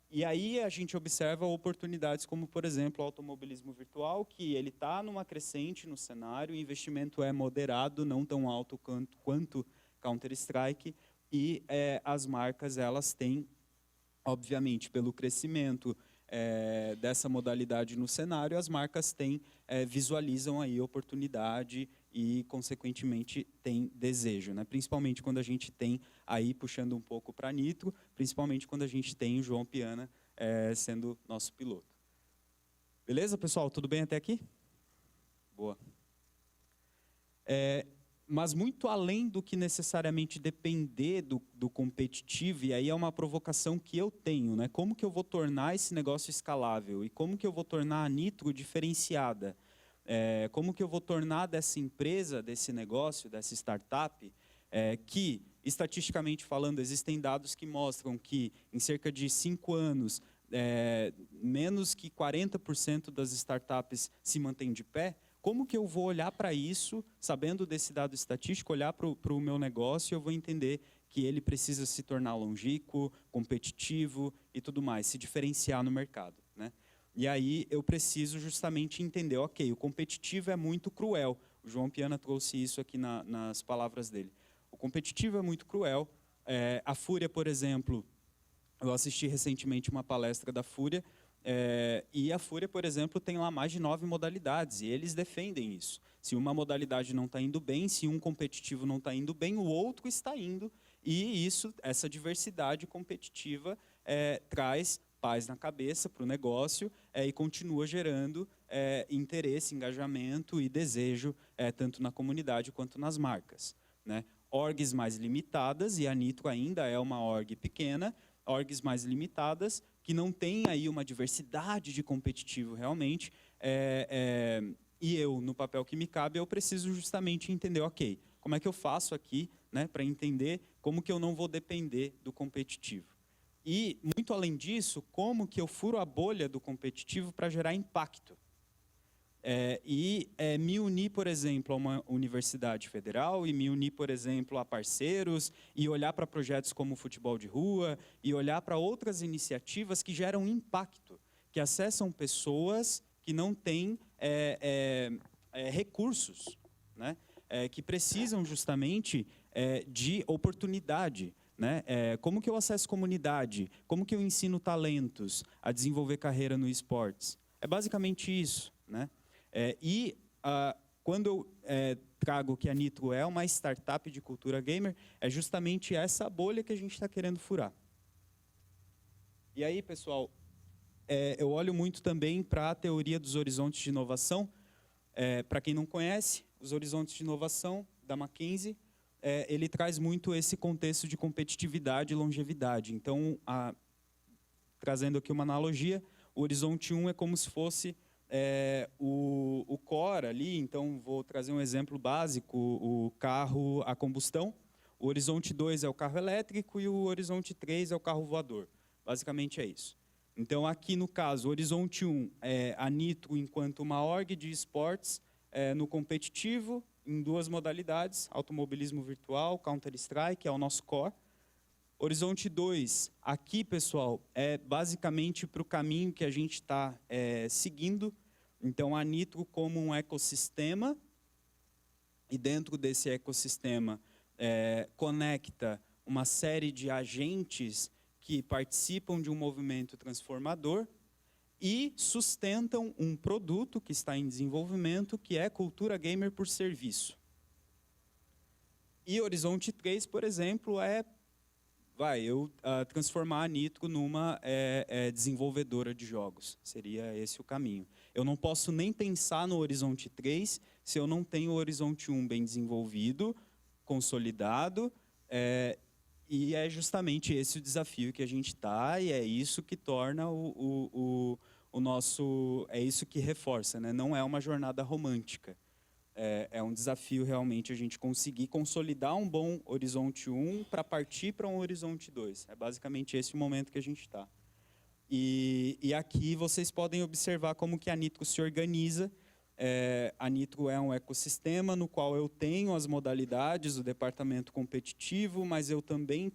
E aí a gente observa oportunidades como, por exemplo, o automobilismo virtual, que ele está numa crescente no cenário, o investimento é moderado, não tão alto quanto Counter-Strike, e as marcas, elas têm, obviamente, pelo crescimento dessa modalidade no cenário, as marcas visualizam aí oportunidade e, consequentemente, têm desejo, né? Principalmente quando a gente tem, aí puxando um pouco para Nitro, principalmente quando a gente tem o João Piana sendo nosso piloto. Beleza, pessoal? Tudo bem até aqui? Boa. Mas muito além do que necessariamente depender do competitivo, e aí é uma provocação que eu tenho, né? Como que eu vou tornar esse negócio escalável? E como que eu vou tornar a Nitro diferenciada? Como que eu vou tornar dessa empresa, desse negócio, dessa startup, que, estatisticamente falando, existem dados que mostram que, em cerca de 5 anos, menos que 40% das startups se mantêm de pé. Como que eu vou olhar para isso, sabendo desse dado estatístico, olhar para o meu negócio, eu vou entender que ele precisa se tornar longínquo, competitivo e tudo mais, se diferenciar no mercado, né? E aí eu preciso justamente entender, ok, o competitivo é muito cruel. O João Piana trouxe isso aqui nas palavras dele. O competitivo é muito cruel. A Fúria, por exemplo, eu assisti recentemente uma palestra da Fúria, e a Fúria, por exemplo, tem lá mais de 9 modalidades, e eles defendem isso. Se uma modalidade não está indo bem, se um competitivo não está indo bem, o outro está indo, e essa diversidade competitiva traz paz na cabeça para o negócio e continua gerando interesse, engajamento e desejo tanto na comunidade quanto nas marcas, né? Orgs mais limitadas, e a Nitro ainda é uma org pequena, orgs mais limitadas, que não tem aí uma diversidade de competitivo realmente, e eu, no papel que me cabe, eu preciso justamente entender, ok, como é que eu faço aqui, né, para entender como que eu não vou depender do competitivo. E, muito além disso, como que eu furo a bolha do competitivo para gerar impacto. Me unir, por exemplo, a uma universidade federal, e me unir, por exemplo, a parceiros, e olhar para projetos como o futebol de rua, e olhar para outras iniciativas que geram impacto, que acessam pessoas que não têm recursos, né? Que precisam justamente de oportunidade. Né? Como que eu acesso comunidade? Como que eu ensino talentos a desenvolver carreira no esportes? É basicamente isso, né? Quando eu trago que a Nitro é uma startup de cultura gamer, é justamente essa bolha que a gente está querendo furar. E aí, pessoal, eu olho muito também para a teoria dos horizontes de inovação. Para quem não conhece, os horizontes de inovação da McKinsey, ele traz muito esse contexto de competitividade e longevidade. Então, trazendo aqui uma analogia, o horizonte 1 é como se fosse o core ali. Então, vou trazer um exemplo básico, o carro a combustão. O horizonte 2 é o carro elétrico e o horizonte 3 é o carro voador. Basicamente é isso. Então, aqui no caso, o horizonte 1 é a Nitro enquanto uma org de esportes no competitivo, em duas modalidades, automobilismo virtual, Counter-Strike, é o nosso core. Horizonte 2, aqui, pessoal, é basicamente para o caminho que a gente está seguindo. Então, a Nitro como um ecossistema, e dentro desse ecossistema conecta uma série de agentes que participam de um movimento transformador e sustentam um produto que está em desenvolvimento, que é cultura gamer por serviço. E Horizonte 3, por exemplo, transformar a Nitro numa desenvolvedora de jogos. Seria esse o caminho. Eu não posso nem pensar no Horizonte 3 se eu não tenho o Horizonte 1 bem desenvolvido, consolidado, e é justamente esse o desafio que a gente está, e é isso que torna o nosso... É isso que reforça, né? Não é uma jornada romântica. É um desafio realmente a gente conseguir consolidar um bom Horizonte 1 para partir para um Horizonte 2. É basicamente esse o momento que a gente está. E aqui vocês podem observar como que a Nitro se organiza. A Nitro é um ecossistema no qual eu tenho as modalidades, o departamento competitivo, mas eu também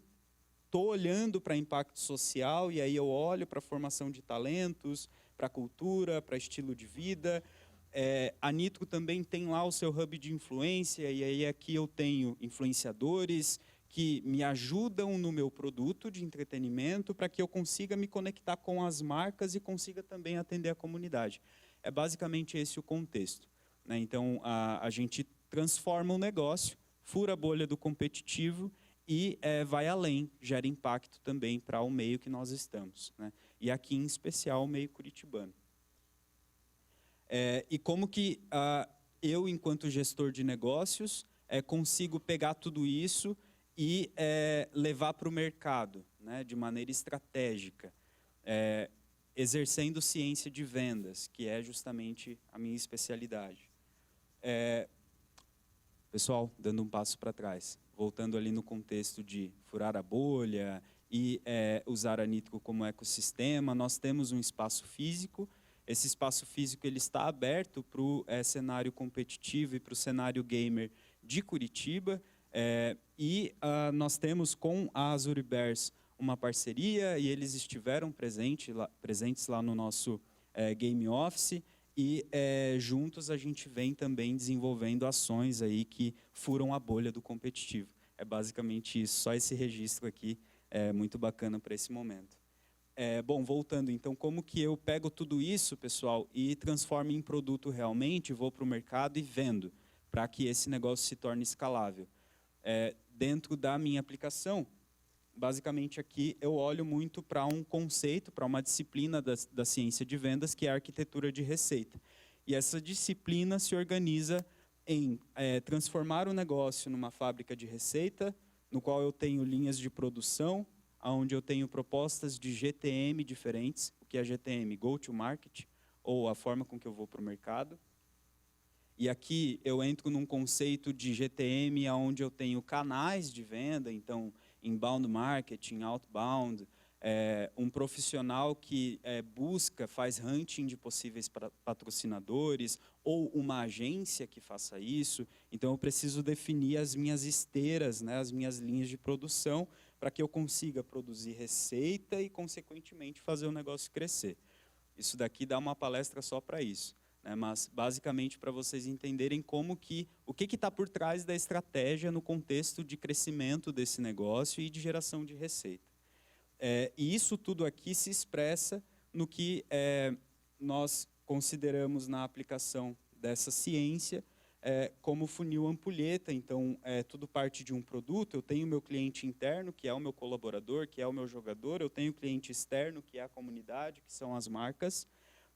estou olhando para impacto social, e aí eu olho para a formação de talentos, para a cultura, para estilo de vida. A Nitro também tem lá o seu hub de influência, e aí aqui eu tenho influenciadores que me ajudam no meu produto de entretenimento para que eu consiga me conectar com as marcas e consiga também atender a comunidade. É basicamente esse o contexto, né? Então, a gente transforma o negócio, fura a bolha do competitivo e vai além, gera impacto também para o meio que nós estamos, né? E aqui, em especial, o meio curitibano. E como que eu, enquanto gestor de negócios, consigo pegar tudo isso e levar para o mercado, né, de maneira estratégica, exercendo ciência de vendas, que é justamente a minha especialidade. Pessoal, dando um passo para trás, voltando ali no contexto de furar a bolha e usar a Nitro como ecossistema, nós temos um espaço físico. Esse espaço físico ele está aberto para o cenário competitivo e para o cenário gamer de Curitiba. Nós temos com a Azure Bears uma parceria, e eles estiveram presentes lá no nosso Game Office, e juntos a gente vem também desenvolvendo ações aí que furam a bolha do competitivo. É basicamente isso, só esse registro aqui é muito bacana para esse momento. Bom, voltando, então, como que eu pego tudo isso, pessoal, e transformo em produto realmente, vou para o mercado e vendo, para que esse negócio se torne escalável. Dentro da minha aplicação, basicamente aqui eu olho muito para um conceito, para uma disciplina da ciência de vendas, que é a arquitetura de receita. E essa disciplina se organiza em transformar o negócio numa fábrica de receita, no qual eu tenho linhas de produção, onde eu tenho propostas de GTM diferentes. O que é GTM? Go to Market, ou a forma com que eu vou para o mercado. E aqui eu entro num conceito de GTM, onde eu tenho canais de venda, então inbound marketing, outbound, um profissional que faz hunting de possíveis patrocinadores, ou uma agência que faça isso. Então eu preciso definir as minhas esteiras, né, as minhas linhas de produção, para que eu consiga produzir receita e, consequentemente, fazer o negócio crescer. Isso daqui dá uma palestra só para isso, né? Mas, basicamente, para vocês entenderem o que está por trás da estratégia no contexto de crescimento desse negócio e de geração de receita. E isso tudo aqui se expressa no que nós consideramos na aplicação dessa ciência como funil ampulheta. Então, tudo parte de um produto. Eu tenho o meu cliente interno, que é o meu colaborador, que é o meu jogador. Eu tenho o cliente externo, que é a comunidade, que são as marcas.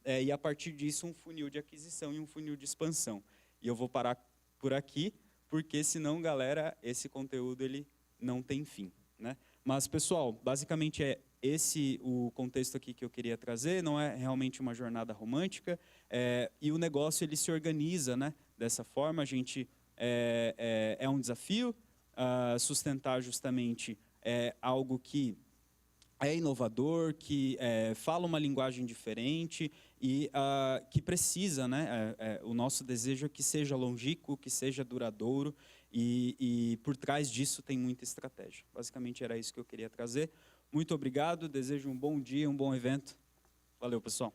E, a partir disso, um funil de aquisição e um funil de expansão. E eu vou parar por aqui, porque, senão, galera, esse conteúdo ele não tem fim, né? Mas, pessoal, basicamente é esse o contexto aqui que eu queria trazer. Não é realmente uma jornada romântica. E o negócio ele se organiza, né? Dessa forma, a gente é um desafio. Sustentar justamente algo que é inovador, que fala uma linguagem diferente e que precisa, né? O nosso desejo é que seja longínquo, que seja duradouro, e por trás disso tem muita estratégia. Basicamente era isso que eu queria trazer. Muito obrigado, desejo um bom dia, um bom evento. Valeu, pessoal.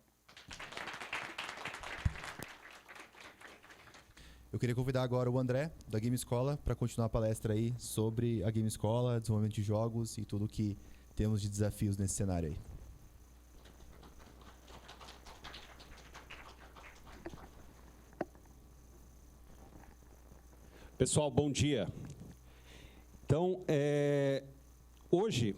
Eu queria convidar agora o André, da Game Escola, para continuar a palestra aí sobre a Game Escola, desenvolvimento de jogos e tudo que temos de desafios nesse cenário aí. Pessoal, bom dia. Então, hoje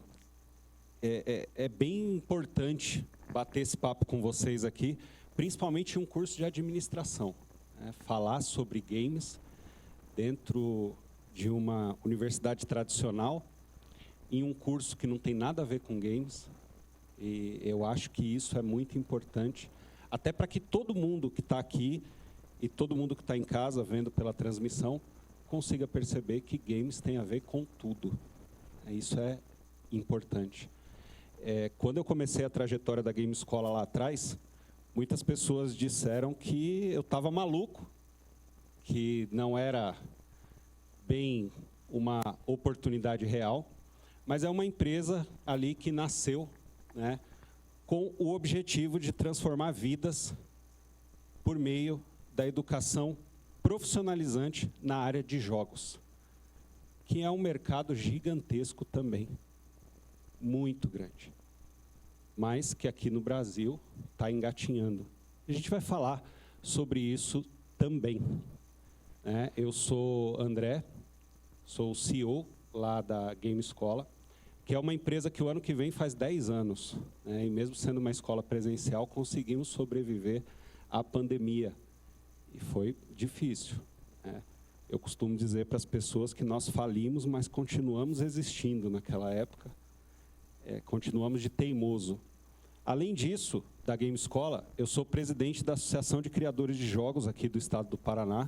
é bem importante bater esse papo com vocês aqui, principalmente em um curso de administração. Falar sobre games dentro de uma universidade tradicional, em um curso que não tem nada a ver com games. E eu acho que isso é muito importante, até para que todo mundo que está aqui e todo mundo que está em casa vendo pela transmissão consiga perceber que games tem a ver com tudo. Isso é importante. Quando eu comecei a trajetória da Game Escola lá atrás, muitas pessoas disseram que eu estava maluco, que não era bem uma oportunidade real, mas é uma empresa ali que nasceu, né, com o objetivo de transformar vidas por meio da educação profissionalizante na área de jogos, que é um mercado gigantesco também, muito grande, mas que aqui no Brasil está engatinhando. A gente vai falar sobre isso também. Eu sou André, sou o CEO lá da Game Escola, que é uma empresa que o ano que vem faz 10 anos. E mesmo sendo uma escola presencial, conseguimos sobreviver à pandemia. E foi difícil. Eu costumo dizer para as pessoas que nós falimos, mas continuamos existindo naquela época. Continuamos de teimoso. Além disso, da Game Escola, eu sou presidente da Associação de Criadores de Jogos aqui do estado do Paraná,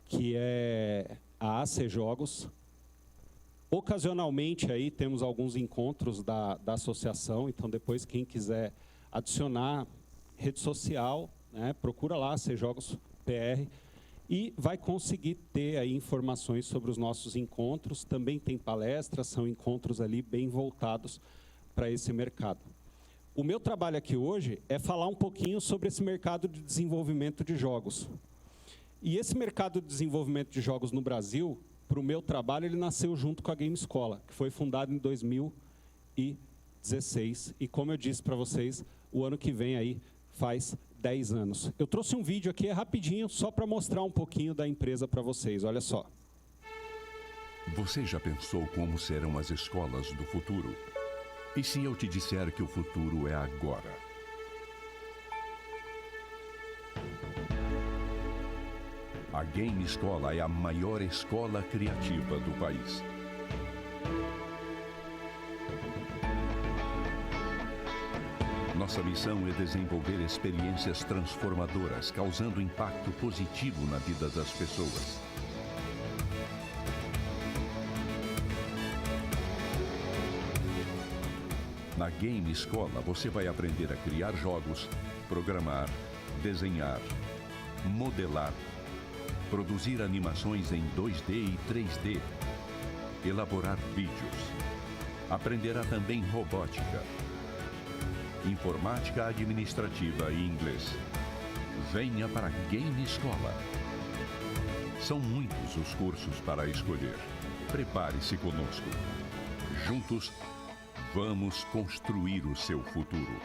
que é a AC Jogos. Ocasionalmente aí temos alguns encontros da associação, então depois quem quiser adicionar rede social, procura lá, AC Jogos PR, e vai conseguir ter aí informações sobre os nossos encontros. Também tem palestras, são encontros ali bem voltados para esse mercado. O meu trabalho aqui hoje é falar um pouquinho sobre esse mercado de desenvolvimento de jogos. E esse mercado de desenvolvimento de jogos no Brasil, para o meu trabalho, ele nasceu junto com a Game Escola, que foi fundada em 2016. E como eu disse para vocês, o ano que vem aí faz 10 anos. Eu trouxe um vídeo aqui rapidinho, só para mostrar um pouquinho da empresa para vocês. Olha só. Você já pensou como serão as escolas do futuro? E se eu te disser que o futuro é agora? A Game Escola é a maior escola criativa do país. Nossa missão é desenvolver experiências transformadoras, causando impacto positivo na vida das pessoas. Na Game Escola, você vai aprender a criar jogos, programar, desenhar, modelar, produzir animações em 2D e 3D, elaborar vídeos. Aprenderá também robótica, informática administrativa e inglês. Venha para a Game Escola. São muitos os cursos para escolher. Prepare-se conosco. Juntos, vamos construir o seu futuro.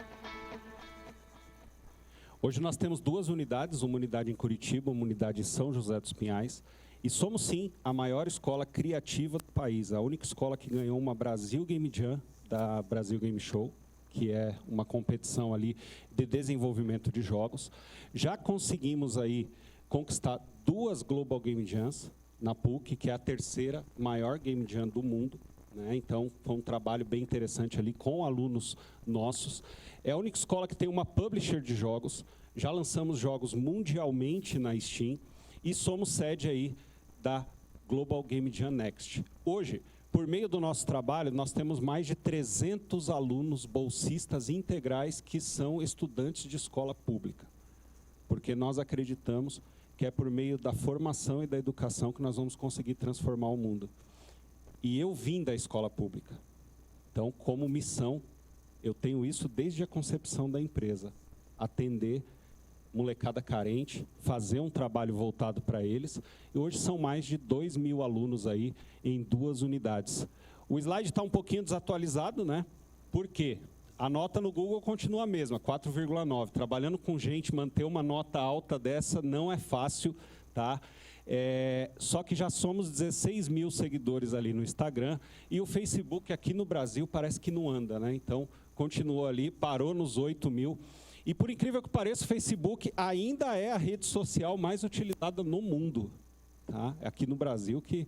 Hoje nós temos 2 unidades, uma unidade em Curitiba, uma unidade em São José dos Pinhais. E somos, sim, a maior escola criativa do país. A única escola que ganhou uma Brasil Game Jam da Brasil Game Show, que é uma competição ali de desenvolvimento de jogos. Já conseguimos aí conquistar 2 Global Game Jams na PUC, que é a 3ª maior Game Jam do mundo. Né? Então, foi um trabalho bem interessante ali com alunos nossos. É a única escola que tem uma publisher de jogos. Já lançamos jogos mundialmente na Steam e somos sede aí da Global Game Jam Next. Hoje, por meio do nosso trabalho, nós temos mais de 300 alunos bolsistas integrais que são estudantes de escola pública. Porque nós acreditamos que é por meio da formação e da educação que nós vamos conseguir transformar o mundo. E eu vim da escola pública. Então, como missão, eu tenho isso desde a concepção da empresa. Atender molecada carente, fazer um trabalho voltado para eles. E hoje são mais de 2.000 alunos aí em 2 unidades. O slide está um pouquinho desatualizado, né? Por quê? A nota no Google continua a mesma, 4,9. Trabalhando com gente, manter uma nota alta dessa não é fácil, tá? Só que já somos 16.000 seguidores ali no Instagram e o Facebook aqui no Brasil parece que não anda, né? Então, continuou ali, parou nos 8.000. E por incrível que pareça, o Facebook ainda é a rede social mais utilizada no mundo. Tá? Aqui no Brasil que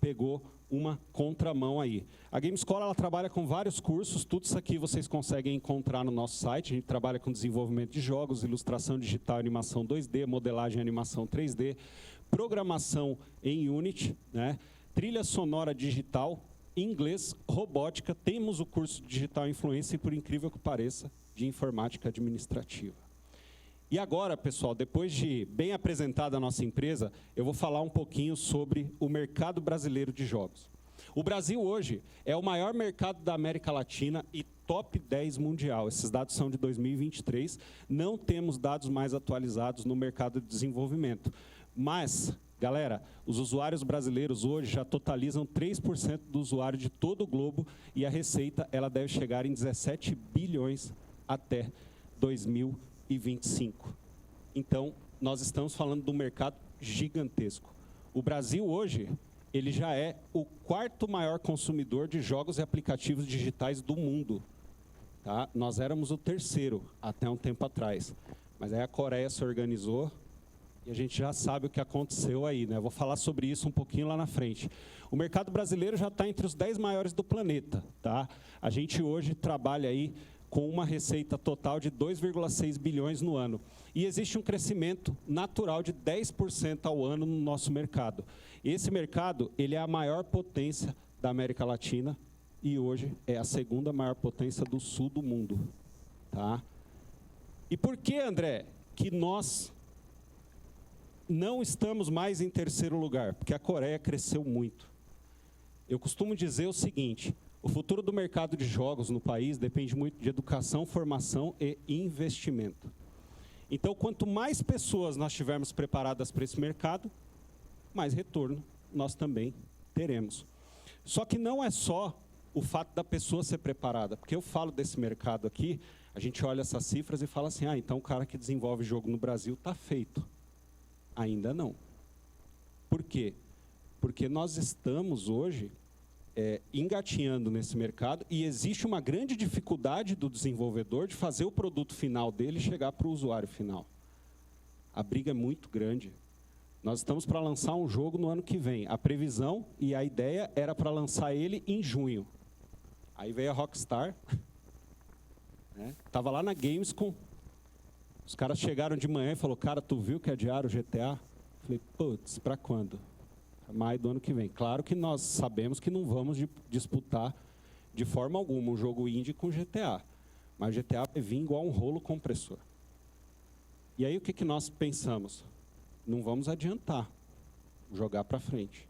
pegou uma contramão aí. A Game Escola ela trabalha com vários cursos, tudo isso aqui vocês conseguem encontrar no nosso site. A gente trabalha com desenvolvimento de jogos, ilustração digital, animação 2D, modelagem e animação 3D, programação em Unity, né? Trilha sonora digital, inglês, robótica. Temos o curso de Digital Influência e, por incrível que pareça, de informática administrativa. E agora, pessoal, depois de bem apresentada a nossa empresa, eu vou falar um pouquinho sobre o mercado brasileiro de jogos. O Brasil hoje é o maior mercado da América Latina e top 10 mundial. Esses dados são de 2023. Não temos dados mais atualizados no mercado de desenvolvimento. Mas, galera, os usuários brasileiros hoje já totalizam 3% do usuário de todo o globo e a receita ela deve chegar em 17 bilhões até 2025. Então, nós estamos falando de um mercado gigantesco. O Brasil hoje, ele já é o 4º maior consumidor de jogos e aplicativos digitais do mundo. Tá? Nós éramos o 3º até um tempo atrás. Mas aí a Coreia se organizou e a gente já sabe o que aconteceu aí, né? Eu vou falar sobre isso um pouquinho lá na frente. O mercado brasileiro já está entre os 10 maiores do planeta. Tá? A gente hoje trabalha aí com uma receita total de 2,6 bilhões no ano. E existe um crescimento natural de 10% ao ano no nosso mercado. Esse mercado ele é a maior potência da América Latina e hoje é a 2ª maior potência do sul do mundo. Tá? E por que, André, que nós não estamos mais em 3º lugar? Porque a Coreia cresceu muito. Eu costumo dizer o seguinte: o futuro do mercado de jogos no país depende muito de educação, formação e investimento. Então, quanto mais pessoas nós tivermos preparadas para esse mercado, mais retorno nós também teremos. Só que não é só o fato da pessoa ser preparada, porque eu falo desse mercado aqui, a gente olha essas cifras e fala assim, então o cara que desenvolve jogo no Brasil está feito. Ainda não. Por quê? porque nós estamos hoje engatinhando nesse mercado e existe uma grande dificuldade do desenvolvedor de fazer o produto final dele chegar para o usuário final. A briga é muito grande. Nós estamos para lançar um jogo no ano que vem. A previsão e a ideia era para lançar ele em junho. Aí veio a Rockstar, né? Tava lá na Gamescom. Os caras chegaram de manhã e falaram, cara, tu viu que adiaram o GTA? Falei, putz, para quando? Maio do ano que vem. Claro que nós sabemos que não vamos disputar de forma alguma um jogo indie com GTA. Mas o GTA vai vir igual um rolo compressor. E aí o que nós pensamos? Não vamos adiantar, jogar para frente.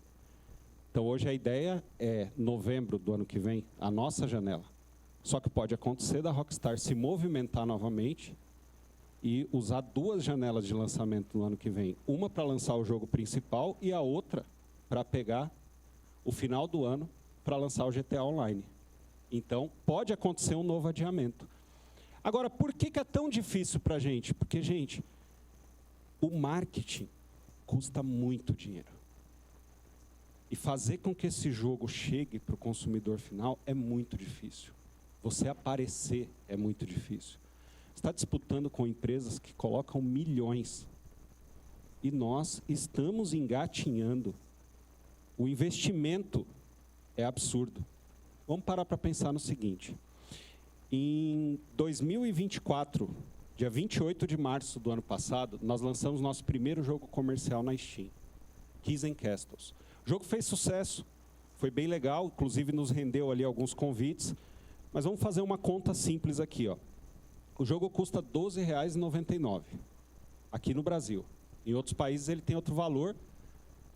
Então hoje a ideia é novembro do ano que vem, a nossa janela. Só que pode acontecer da Rockstar se movimentar novamente e usar 2 janelas de lançamento no ano que vem. Uma para lançar o jogo principal e a outra para pegar o final do ano para lançar o GTA Online. Então, pode acontecer um novo adiamento. Agora, por que é tão difícil para a gente? Porque, gente, o marketing custa muito dinheiro. E fazer com que esse jogo chegue para o consumidor final é muito difícil. Você aparecer é muito difícil. Você está disputando com empresas que colocam milhões. E nós estamos engatinhando. O investimento é absurdo. Vamos parar para pensar no seguinte. Em 2024, dia 28 de março do ano passado, nós lançamos nosso primeiro jogo comercial na Steam, Keys and Castles. O jogo fez sucesso, foi bem legal, inclusive nos rendeu ali alguns convites, mas vamos fazer uma conta simples aqui, ó. O jogo custa R$ 12,99 aqui no Brasil. Em outros países ele tem outro valor.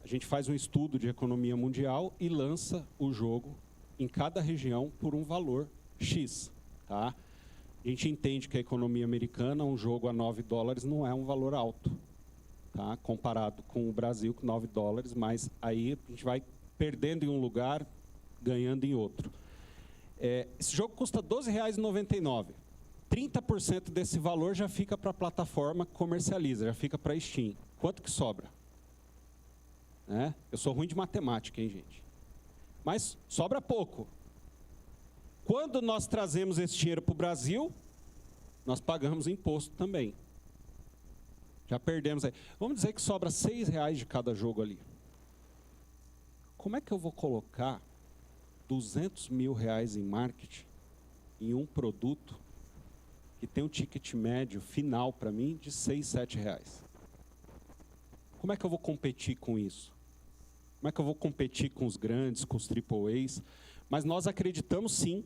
A gente faz um estudo de economia mundial e lança o jogo em cada região por um valor X. Tá? A gente entende que a economia americana, um jogo a $9 não é um valor alto, tá? Comparado com o Brasil, com $9, mas aí a gente vai perdendo em um lugar, ganhando em outro. Esse jogo custa R$ 12,99. 30% desse valor já fica para a plataforma que comercializa, já fica para a Steam. Quanto que sobra? Eu sou ruim de matemática, hein, gente? Mas sobra pouco. Quando nós trazemos esse dinheiro para o Brasil, nós pagamos imposto também. Já perdemos aí. Vamos dizer que sobra R$ 6,00 de cada jogo ali. Como é que eu vou colocar R$200 mil em marketing em um produto que tem um ticket médio final para mim de R$ 6, R$ 7? Como é que eu vou competir com isso? Como é que eu vou competir com os grandes, com os AAAs? Mas nós acreditamos sim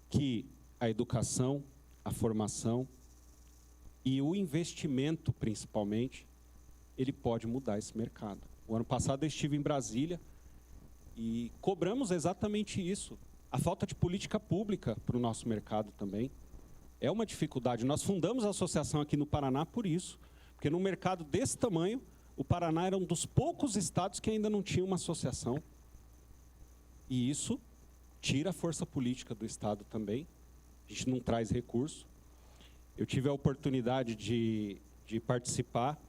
que a educação, a formação e o investimento, principalmente, ele pode mudar esse mercado. O ano passado eu estive em Brasília e cobramos exatamente isso. A falta de política pública para o nosso mercado também é uma dificuldade. Nós fundamos a associação aqui no Paraná por isso, porque num mercado desse tamanho, o Paraná era um dos poucos estados que ainda não tinha uma associação. E isso tira a força política do estado também. A gente não traz recurso. Eu tive a oportunidade de participar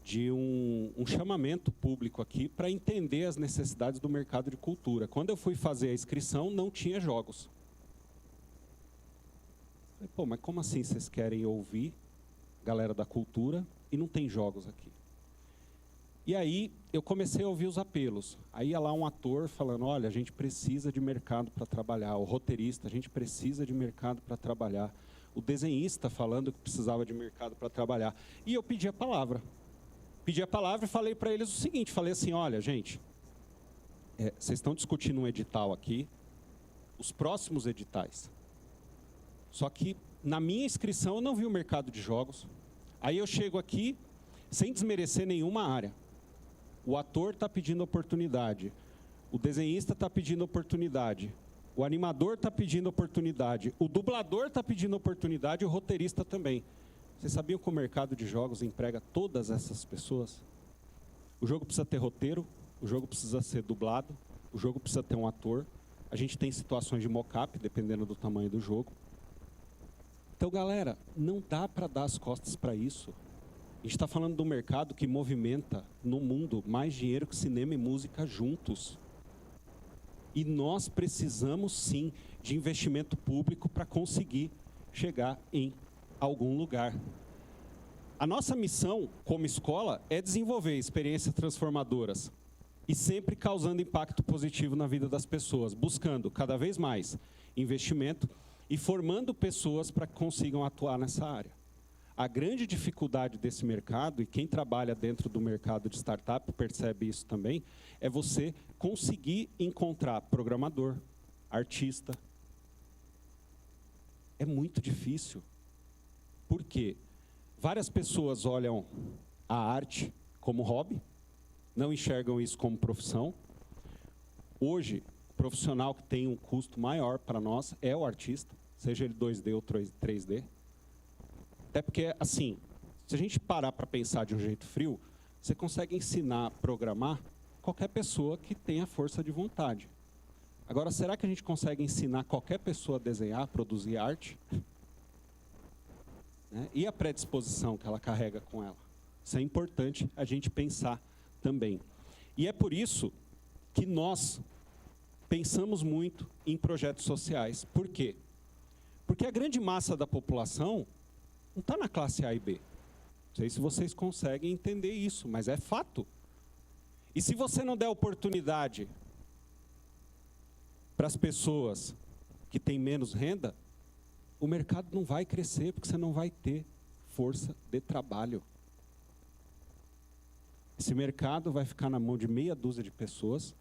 de um chamamento público aqui para entender as necessidades do mercado de cultura. Quando eu fui fazer a inscrição, não tinha jogos. Falei, pô, mas como assim vocês querem ouvir galera da cultura e não tem jogos aqui? E aí eu comecei a ouvir os apelos. Aí ia lá um ator falando, olha, a gente precisa de mercado para trabalhar. O roteirista, a gente precisa de mercado para trabalhar. O desenhista falando que precisava de mercado para trabalhar. E eu pedi a palavra. Pedi a palavra e falei para eles o seguinte, falei assim, olha, gente, vocês estão discutindo um edital aqui, os próximos editais. Só que na minha inscrição eu não vi o mercado de jogos. Aí eu chego aqui, sem desmerecer nenhuma área. O ator está pedindo oportunidade, o desenhista está pedindo oportunidade, o animador está pedindo oportunidade, o dublador está pedindo oportunidade e o roteirista também. Vocês sabiam que o mercado de jogos emprega todas essas pessoas? O jogo precisa ter roteiro, o jogo precisa ser dublado, o jogo precisa ter um ator. A gente tem situações de mock-up, dependendo do tamanho do jogo. Então, galera, não dá para dar as costas para isso. A gente está falando do mercado que movimenta no mundo mais dinheiro que cinema e música juntos. E nós precisamos, sim, de investimento público para conseguir chegar em algum lugar. A nossa missão, como escola, é desenvolver experiências transformadoras e sempre causando impacto positivo na vida das pessoas, buscando cada vez mais investimento e formando pessoas para que consigam atuar nessa área. A grande dificuldade desse mercado, e quem trabalha dentro do mercado de startup percebe isso também, é você conseguir encontrar programador, artista. É muito difícil. Por quê? Várias pessoas olham a arte como hobby, não enxergam isso como profissão. Hoje, o profissional que tem um custo maior para nós é o artista, seja ele 2D ou 3D. Até porque, assim, se a gente parar para pensar de um jeito frio, você consegue ensinar a programar qualquer pessoa que tenha força de vontade. Agora, será que a gente consegue ensinar qualquer pessoa a desenhar, a produzir arte? Né? E a predisposição que ela carrega com ela? Isso é importante a gente pensar também. E é por isso que nós pensamos muito em projetos sociais. Por quê? Porque a grande massa da população não está na classe A e B. Não sei se vocês conseguem entender isso, mas é fato. E se você não der oportunidade para as pessoas que têm menos renda, o mercado não vai crescer, porque você não vai ter força de trabalho. Esse mercado vai ficar na mão de meia dúzia de pessoas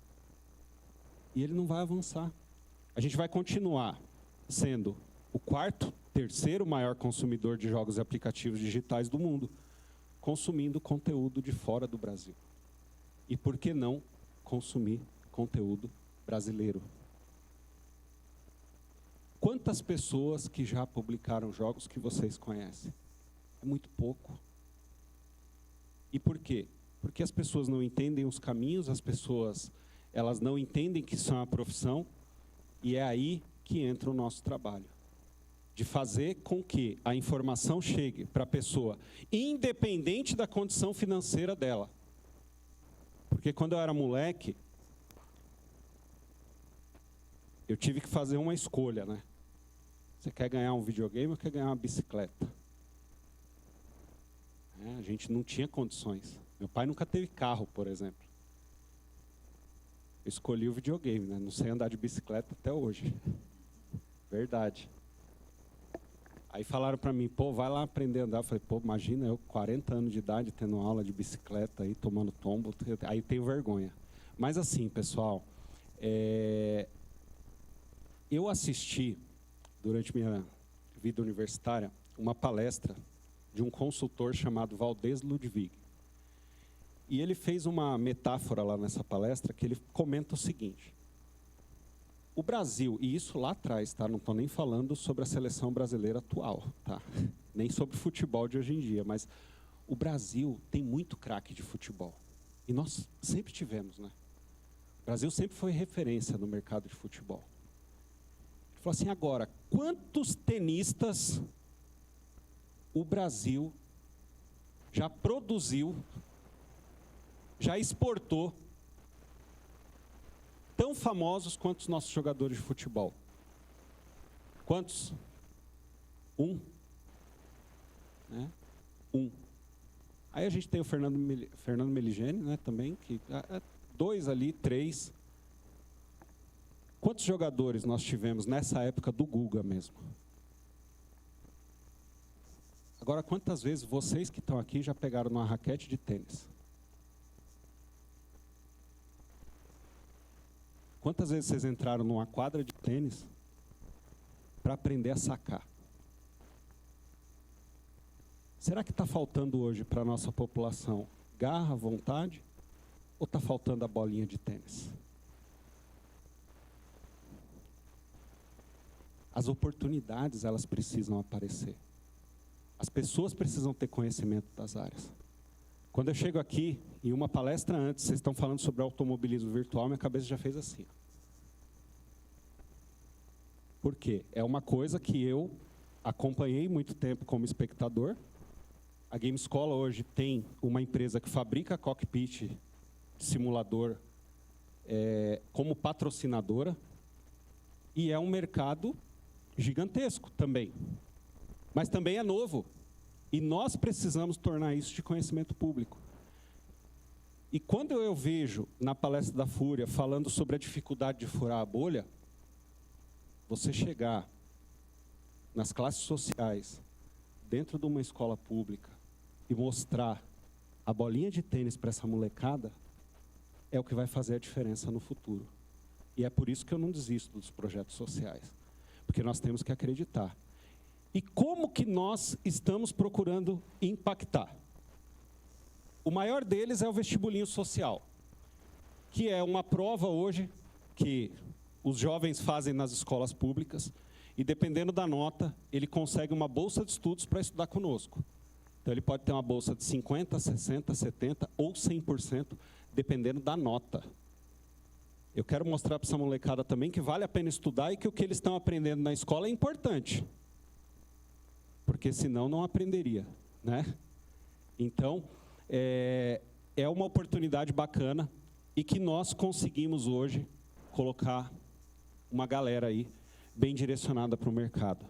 e ele não vai avançar. A gente vai continuar sendo o terceiro maior consumidor de jogos e aplicativos digitais do mundo, consumindo conteúdo de fora do Brasil. E por que não consumir conteúdo brasileiro? Quantas pessoas que já publicaram jogos que vocês conhecem? É muito pouco. E por quê? Porque as pessoas não entendem os caminhos, as pessoas elas não entendem que isso é uma profissão, e é aí que entra o nosso trabalho. De fazer com que a informação chegue para a pessoa, independente da condição financeira dela. Porque quando eu era moleque, eu tive que fazer uma escolha, né? Você quer ganhar um videogame ou quer ganhar uma bicicleta? A gente não tinha condições. Meu pai nunca teve carro, por exemplo. Eu escolhi o videogame, né? Não sei andar de bicicleta até hoje. Verdade. Aí falaram para mim, pô, vai lá aprender a andar. Eu falei, pô, imagina eu, 40 anos de idade, tendo aula de bicicleta, aí tomando tombo, aí tenho vergonha. Mas assim, pessoal, eu assisti, durante minha vida universitária, uma palestra de um consultor chamado Valdez Ludwig. E ele fez uma metáfora lá nessa palestra, que ele comenta o seguinte: o Brasil, e isso lá atrás, tá? Não estou nem falando sobre a seleção brasileira atual, tá? Nem sobre o futebol de hoje em dia, mas o Brasil tem muito craque de futebol. E nós sempre tivemos, né? O Brasil sempre foi referência no mercado de futebol. Ele falou assim, agora, quantos tenistas o Brasil já produziu, já exportou, tão famosos quanto os nossos jogadores de futebol? Quantos? Um. Né? Um. Aí a gente tem o Fernando Meligeni, né, também, que dois ali, três. Quantos jogadores nós tivemos nessa época do Guga mesmo? Agora, quantas vezes vocês que estão aqui já pegaram numa raquete de tênis? Quantas vezes vocês entraram numa quadra de tênis para aprender a sacar? Será que está faltando hoje para a nossa população garra, vontade, ou está faltando a bolinha de tênis? As oportunidades, elas precisam aparecer. As pessoas precisam ter conhecimento das áreas. Quando eu chego aqui, em uma palestra antes, vocês estão falando sobre automobilismo virtual, minha cabeça já fez assim. Por quê? É uma coisa que eu acompanhei muito tempo como espectador, A Game Escola hoje tem uma empresa que fabrica cockpit simulador como patrocinadora, e é um mercado gigantesco também. Mas também é novo. E nós precisamos tornar isso de conhecimento público. E quando eu vejo na palestra da Fúria falando sobre a dificuldade de furar a bolha, você chegar nas classes sociais, dentro de uma escola pública, e mostrar a bolinha de tênis para essa molecada, é o que vai fazer a diferença no futuro. E é por isso que eu não desisto dos projetos sociais. Porque nós temos que acreditar. E como que nós estamos procurando impactar? O maior deles é o vestibulinho social, que é uma prova hoje que os jovens fazem nas escolas públicas, e dependendo da nota, ele consegue uma bolsa de estudos para estudar conosco. Então ele pode ter uma bolsa de 50%, 60%, 70% ou 100%, dependendo da nota. Eu quero mostrar para essa molecada também que vale a pena estudar e que o que eles estão aprendendo na escola é importante. Porque senão não aprenderia, né? Então, é uma oportunidade bacana e que nós conseguimos hoje colocar uma galera aí bem direcionada para o mercado.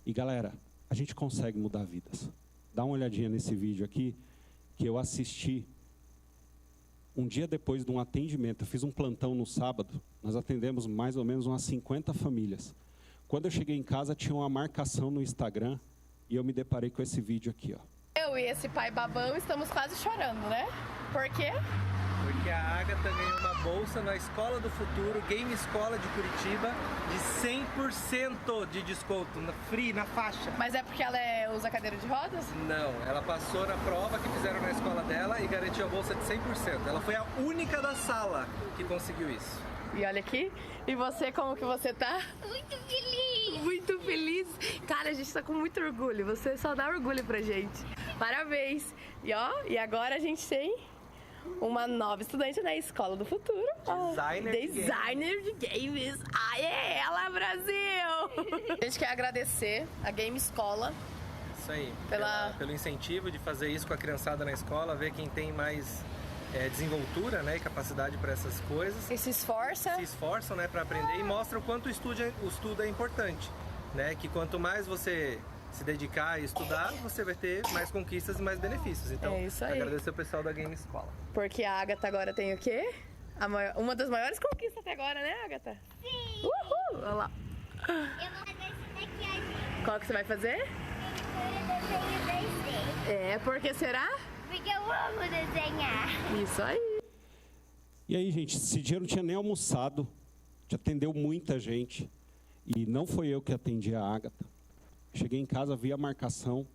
E galera, a gente consegue mudar vidas. Dá uma olhadinha nesse vídeo aqui, que eu assisti um dia depois de um atendimento. Eu fiz um plantão no sábado, nós atendemos mais ou menos umas 50 famílias. Quando eu cheguei em casa, tinha uma marcação no Instagram e eu me deparei com esse vídeo aqui, ó. Eu e esse pai babão estamos quase chorando, né? Por quê? Porque a Agatha ganhou uma bolsa na Escola do Futuro, Game Escola de Curitiba, de 100% de desconto, na faixa. Mas é porque ela usa cadeira de rodas? Não, ela passou na prova que fizeram na escola dela e garantiu a bolsa de 100%. Ela foi a única da sala que conseguiu isso. E olha aqui, e você, como que você tá? Muito feliz! Muito feliz! Cara, a gente tá com muito orgulho, você só dá orgulho pra gente. Parabéns! E ó, e agora a gente tem uma nova estudante na Escola do Futuro. Designer de games. Ah, é ela, Brasil! A gente quer agradecer a Game Escola. Isso aí, pelo incentivo de fazer isso com a criançada na escola, ver quem tem mais desenvoltura, né, e capacidade para essas coisas. E se esforça. Se esforçam, né, para aprender e mostra o quanto o estudo é importante, né, que quanto mais você se dedicar e estudar, você vai ter mais conquistas e mais benefícios. Então, isso aí. Agradecer ao pessoal da Game Escola. Porque a Agatha agora tem o quê? Uma das maiores conquistas até agora, né, Agatha? Sim! Uhul! Olha lá. Eu vou fazer esse daqui, gente. Qual que você vai fazer? Desenho. Por que será? Porque eu amo desenhar. Isso aí. E aí, gente, esse dia eu não tinha nem almoçado, já atendeu muita gente, e não foi eu que atendi a Agatha. Cheguei em casa, vi a marcação,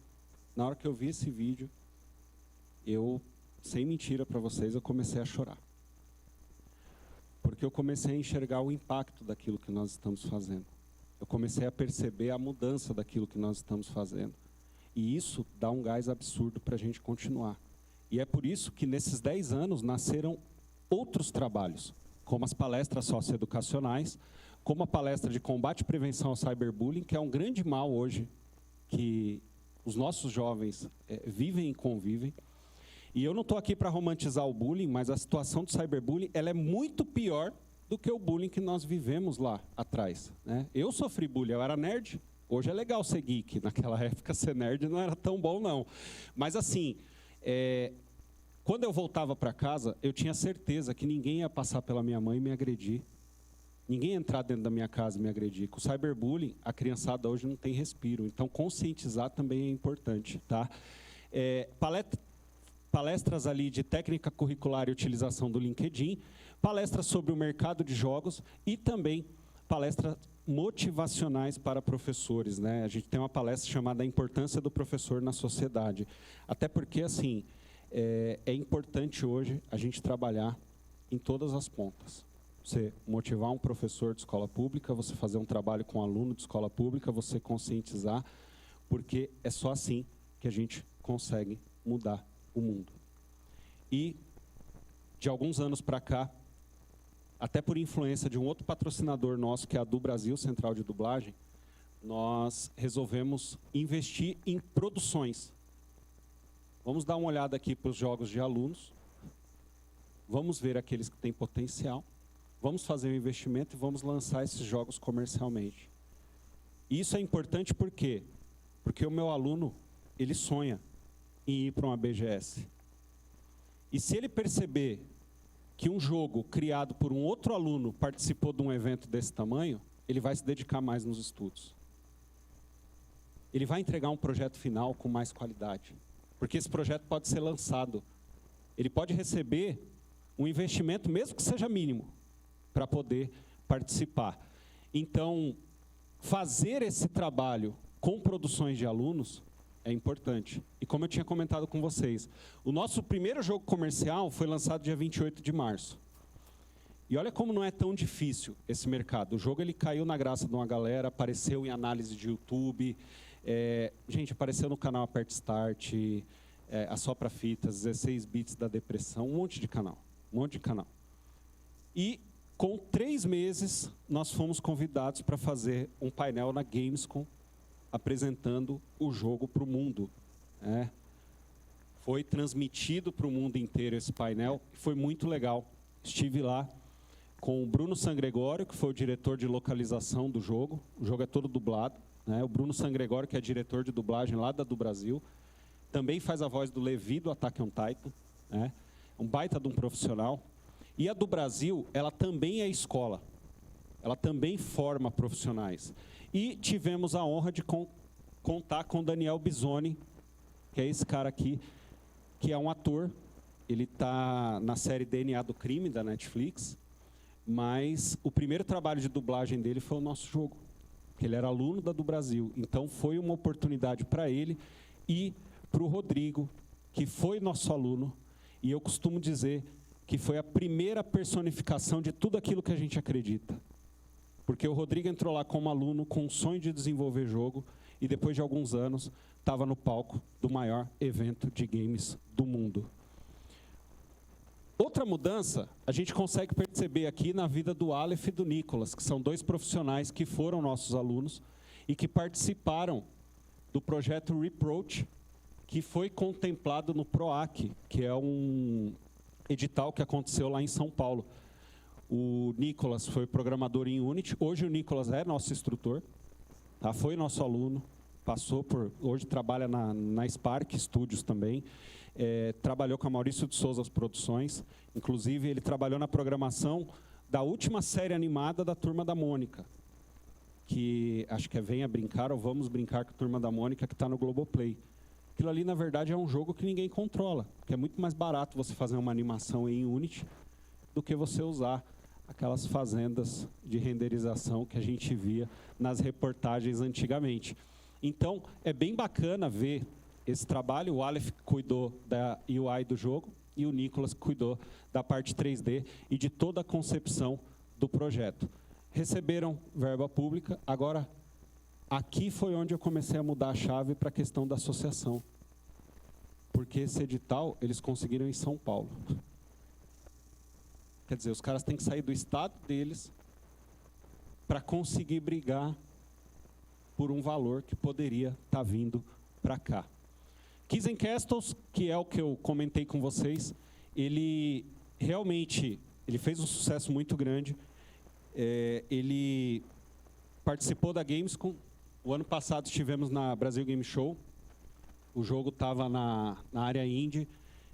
na hora que eu vi esse vídeo, eu, sem mentira para vocês, eu comecei a chorar. Porque eu comecei a enxergar o impacto daquilo que nós estamos fazendo. Eu comecei a perceber a mudança daquilo que nós estamos fazendo. E isso dá um gás absurdo para a gente continuar. E é por isso que nesses 10 anos nasceram outros trabalhos, como as palestras socioeducacionais, como a palestra de combate e prevenção ao cyberbullying, que é um grande mal hoje que os nossos jovens vivem e convivem. E eu não estou aqui para romantizar o bullying, mas a situação do cyberbullying ela é muito pior do que o bullying que nós vivemos lá atrás, né? Eu sofri bullying, eu era nerd. Hoje é legal ser geek, naquela época ser nerd não era tão bom não. Mas assim, quando eu voltava para casa, eu tinha certeza que ninguém ia passar pela minha mãe e me agredir. Ninguém ia entrar dentro da minha casa e me agredir. Com o cyberbullying, a criançada hoje não tem respiro. Então, conscientizar também é importante, tá? Palestras ali de técnica curricular e utilização do LinkedIn, palestras sobre o mercado de jogos e também palestras motivacionais para professores, né? A gente tem uma palestra chamada A Importância do Professor na Sociedade. Até porque, assim, é importante hoje a gente trabalhar em todas as pontas. Você motivar um professor de escola pública, você fazer um trabalho com um aluno de escola pública, você conscientizar, porque é só assim que a gente consegue mudar o mundo. E, de alguns anos para cá, até por influência de um outro patrocinador nosso, que é a do Brasil, Central de Dublagem, nós resolvemos investir em produções. vamos dar uma olhada aqui para os jogos de alunos, vamos ver aqueles que têm potencial, vamos fazer um investimento e vamos lançar esses jogos comercialmente. E isso é importante por quê? Porque o meu aluno, ele sonha em ir para uma BGS. E se ele perceber que um jogo criado por um outro aluno participou de um evento desse tamanho, ele vai se dedicar mais nos estudos. Ele vai entregar um projeto final com mais qualidade. Porque esse projeto pode ser lançado. Ele pode receber um investimento, mesmo que seja mínimo, para poder participar. Então, fazer esse trabalho com produções de alunos é importante. E como eu tinha comentado com vocês, o nosso primeiro jogo comercial foi lançado dia 28 de março. E olha como não é tão difícil esse mercado. O jogo ele caiu na graça de uma galera, apareceu em análise de YouTube, gente, apareceu no canal Aperte Start, Assopra Fitas, 16 Bits da Depressão, um monte de canal. E com 3 meses, nós fomos convidados para fazer um painel na Gamescom, apresentando o jogo para o mundo. Foi transmitido para o mundo inteiro esse painel, foi muito legal. Estive lá com o Bruno Sangregório, que foi o diretor de localização do jogo. O jogo é todo dublado. O Bruno Sangregório, que é diretor de dublagem lá do Brasil, também faz a voz do Levi do Attack on Titan. Um baita de um profissional. E a do Brasil, ela também é escola. Ela também forma profissionais. E tivemos a honra de contar com o Daniel Bisoni, que é esse cara aqui, que é um ator. Ele está na série DNA do Crime, da Netflix. Mas o primeiro trabalho de dublagem dele foi o nosso jogo. Porque ele era aluno da do Brasil. Então foi uma oportunidade para ele e para o Rodrigo, que foi nosso aluno. E eu costumo dizer que foi a primeira personificação de tudo aquilo que a gente acredita. Porque o Rodrigo entrou lá como aluno com o sonho de desenvolver jogo e depois de alguns anos estava no palco do maior evento de games do mundo. Outra mudança a gente consegue perceber aqui na vida do Aleph e do Nicolas, que são 2 profissionais que foram nossos alunos e que participaram do projeto Reproach, que foi contemplado no PROAC, que é um edital que aconteceu lá em São Paulo. O Nicolas foi programador em Unity. Hoje o Nicolas é nosso instrutor, foi nosso aluno, hoje trabalha na Spark Studios também. Trabalhou com a Maurício de Souza Produções. Inclusive, ele trabalhou na programação da última série animada da Turma da Mônica, que acho que é Venha Brincar ou Vamos Brincar com a Turma da Mônica, que está no Globoplay. Aquilo ali, na verdade, é um jogo que ninguém controla, que é muito mais barato você fazer uma animação em Unity do que você usar aquelas fazendas de renderização que a gente via nas reportagens antigamente. Então, é bem bacana ver esse trabalho. O Aleph cuidou da UI do jogo e o Nicolas cuidou da parte 3D e de toda a concepção do projeto. Receberam verba pública. Agora, aqui foi onde eu comecei a mudar a chave para a questão da associação. Porque esse edital, eles conseguiram em São Paulo. Quer dizer, os caras têm que sair do estado deles para conseguir brigar por um valor que poderia estar vindo para cá. Kiss & Castles, que é o que eu comentei com vocês, ele realmente fez um sucesso muito grande. Ele participou da Gamescom. O ano passado estivemos na Brasil Game Show. O jogo estava na área indie.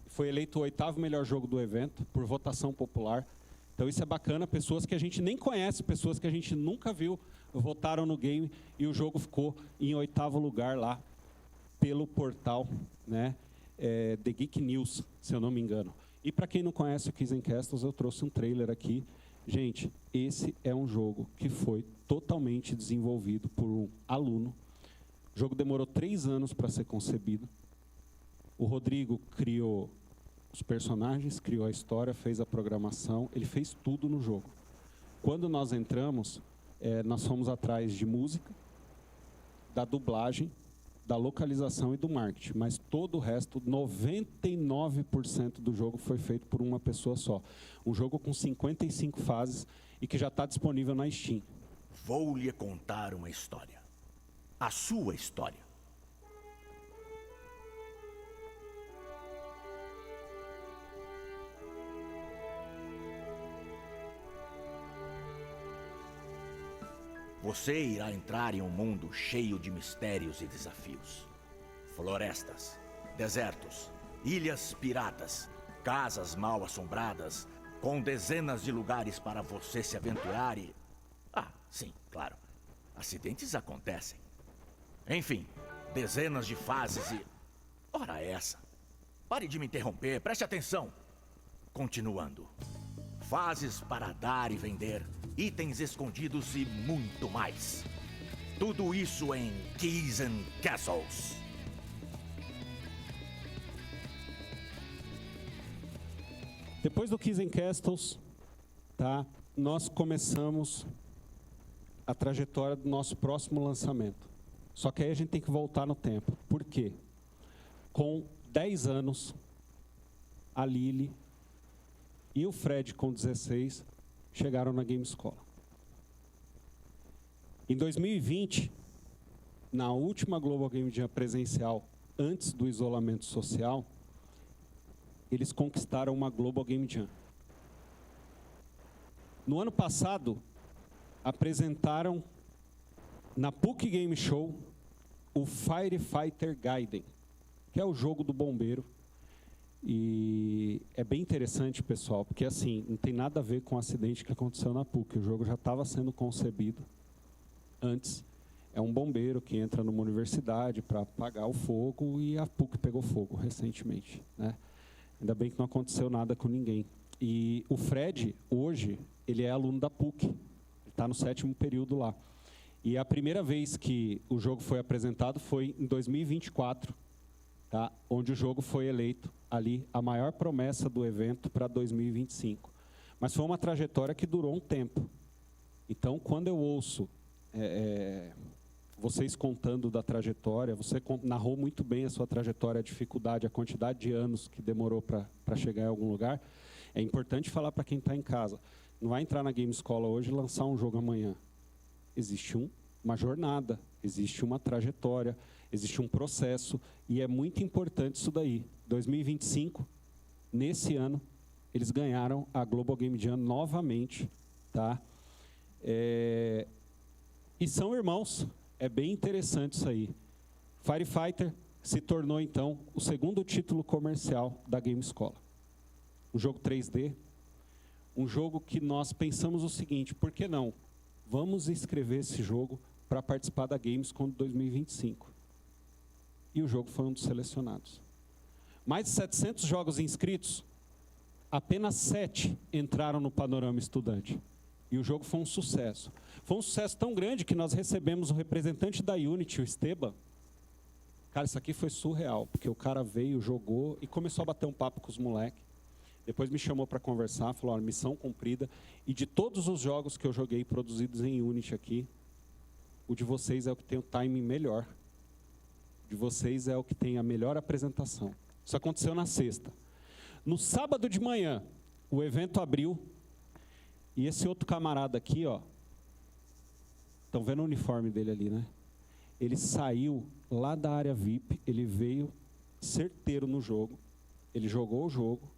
Foi eleito o 8º melhor jogo do evento, por votação popular. Então isso é bacana, pessoas que a gente nem conhece, pessoas que a gente nunca viu, votaram no game e o jogo ficou em 8º lugar lá, pelo portal, The Geek News, se eu não me engano. E para quem não conhece o Kiss & Castles, eu trouxe um trailer aqui. Gente, esse é um jogo que foi totalmente desenvolvido por um aluno. O jogo demorou 3 anos para ser concebido. O Rodrigo criou os personagens, criou a história, fez a programação, ele fez tudo no jogo. Quando nós entramos, nós fomos atrás de música, da dublagem, da localização e do marketing, mas todo o resto, 99% do jogo foi feito por uma pessoa só. Um jogo com 55 fases e que já está disponível na Steam. Vou lhe contar uma história. A sua história. Você irá entrar em um mundo cheio de mistérios e desafios. Florestas, desertos, ilhas piratas, casas mal assombradas, com dezenas de lugares para você se aventurar e... Ah, sim, claro. Acidentes acontecem. Enfim, dezenas de fases e... Ora essa. Pare de me interromper, preste atenção. Continuando. Fases para dar e vender, itens escondidos e muito mais. Tudo isso em Keys and Castles. Depois do Keys and Castles, tá, nós começamos a trajetória do nosso próximo lançamento. Só que aí a gente tem que voltar no tempo. Por quê? Com 10 anos, a Lili e o Fred, com 16, chegaram na Game Escola. Em 2020, na última Global Game Jam presencial, antes do isolamento social, eles conquistaram uma Global Game Jam. No ano passado, apresentaram na PUC Game Show o Firefighter Gaiden, que é o jogo do bombeiro. E é bem interessante, pessoal, porque assim, não tem nada a ver com o acidente que aconteceu na PUC. O jogo já estava sendo concebido antes. É um bombeiro que entra numa universidade para apagar o fogo e a PUC pegou fogo recentemente, né? Ainda bem que não aconteceu nada com ninguém. E o Fred, hoje, ele é aluno da PUC. Ele está no 7º período lá. E a primeira vez que o jogo foi apresentado foi em 2024, tá? Onde o jogo foi eleito ali a maior promessa do evento para 2025. Mas foi uma trajetória que durou um tempo. Então, quando eu ouço vocês contando da trajetória, você narrou muito bem a sua trajetória, a dificuldade, a quantidade de anos que demorou para chegar em algum lugar. É importante falar para quem está em casa. Não vai entrar na Game Escola hoje e lançar um jogo amanhã. Existe uma jornada, existe uma trajetória, existe um processo, e é muito importante isso daí. 2025, nesse ano, eles ganharam a Global Game Jam novamente, tá? E são irmãos, é bem interessante isso aí. Firefighter se tornou, então, o segundo título comercial da Game Escola. Um jogo 3D, um jogo que nós pensamos o seguinte, por que não? Vamos escrever esse jogo para participar da Gamescom 2025. E o jogo foi um dos selecionados. Mais de 700 jogos inscritos, apenas 7 entraram no panorama estudante. E o jogo foi um sucesso. Foi um sucesso tão grande que nós recebemos o representante da Unity, o Esteban. Cara, isso aqui foi surreal, porque o cara veio, jogou e começou a bater um papo com os moleques. Depois me chamou para conversar, falou, olha, missão cumprida. E de todos os jogos que eu joguei produzidos em Unity aqui, o de vocês é o que tem o timing melhor. O de vocês é o que tem a melhor apresentação. Isso aconteceu na sexta. No sábado de manhã, o evento abriu. E esse outro camarada aqui, ó, estão vendo o uniforme dele ali, né? Ele saiu lá da área VIP, ele veio certeiro no jogo, ele jogou o jogo,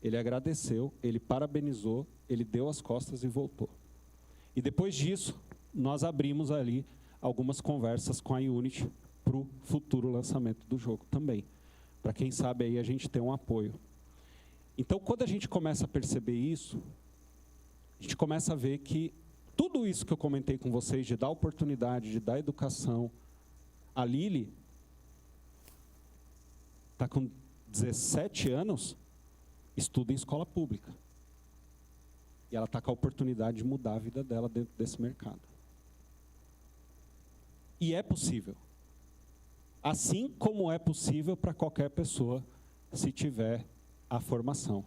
ele agradeceu, ele parabenizou, ele deu as costas e voltou. E depois disso, nós abrimos ali algumas conversas com a Unity para o futuro lançamento do jogo também. Para quem sabe aí a gente tem um apoio. Então, quando a gente começa a perceber isso, a gente começa a ver que tudo isso que eu comentei com vocês, de dar oportunidade, de dar educação, a Lili está com 17 anos, estuda em escola pública. E ela está com a oportunidade de mudar a vida dela dentro desse mercado. E é possível. Assim como é possível para qualquer pessoa, se tiver a formação.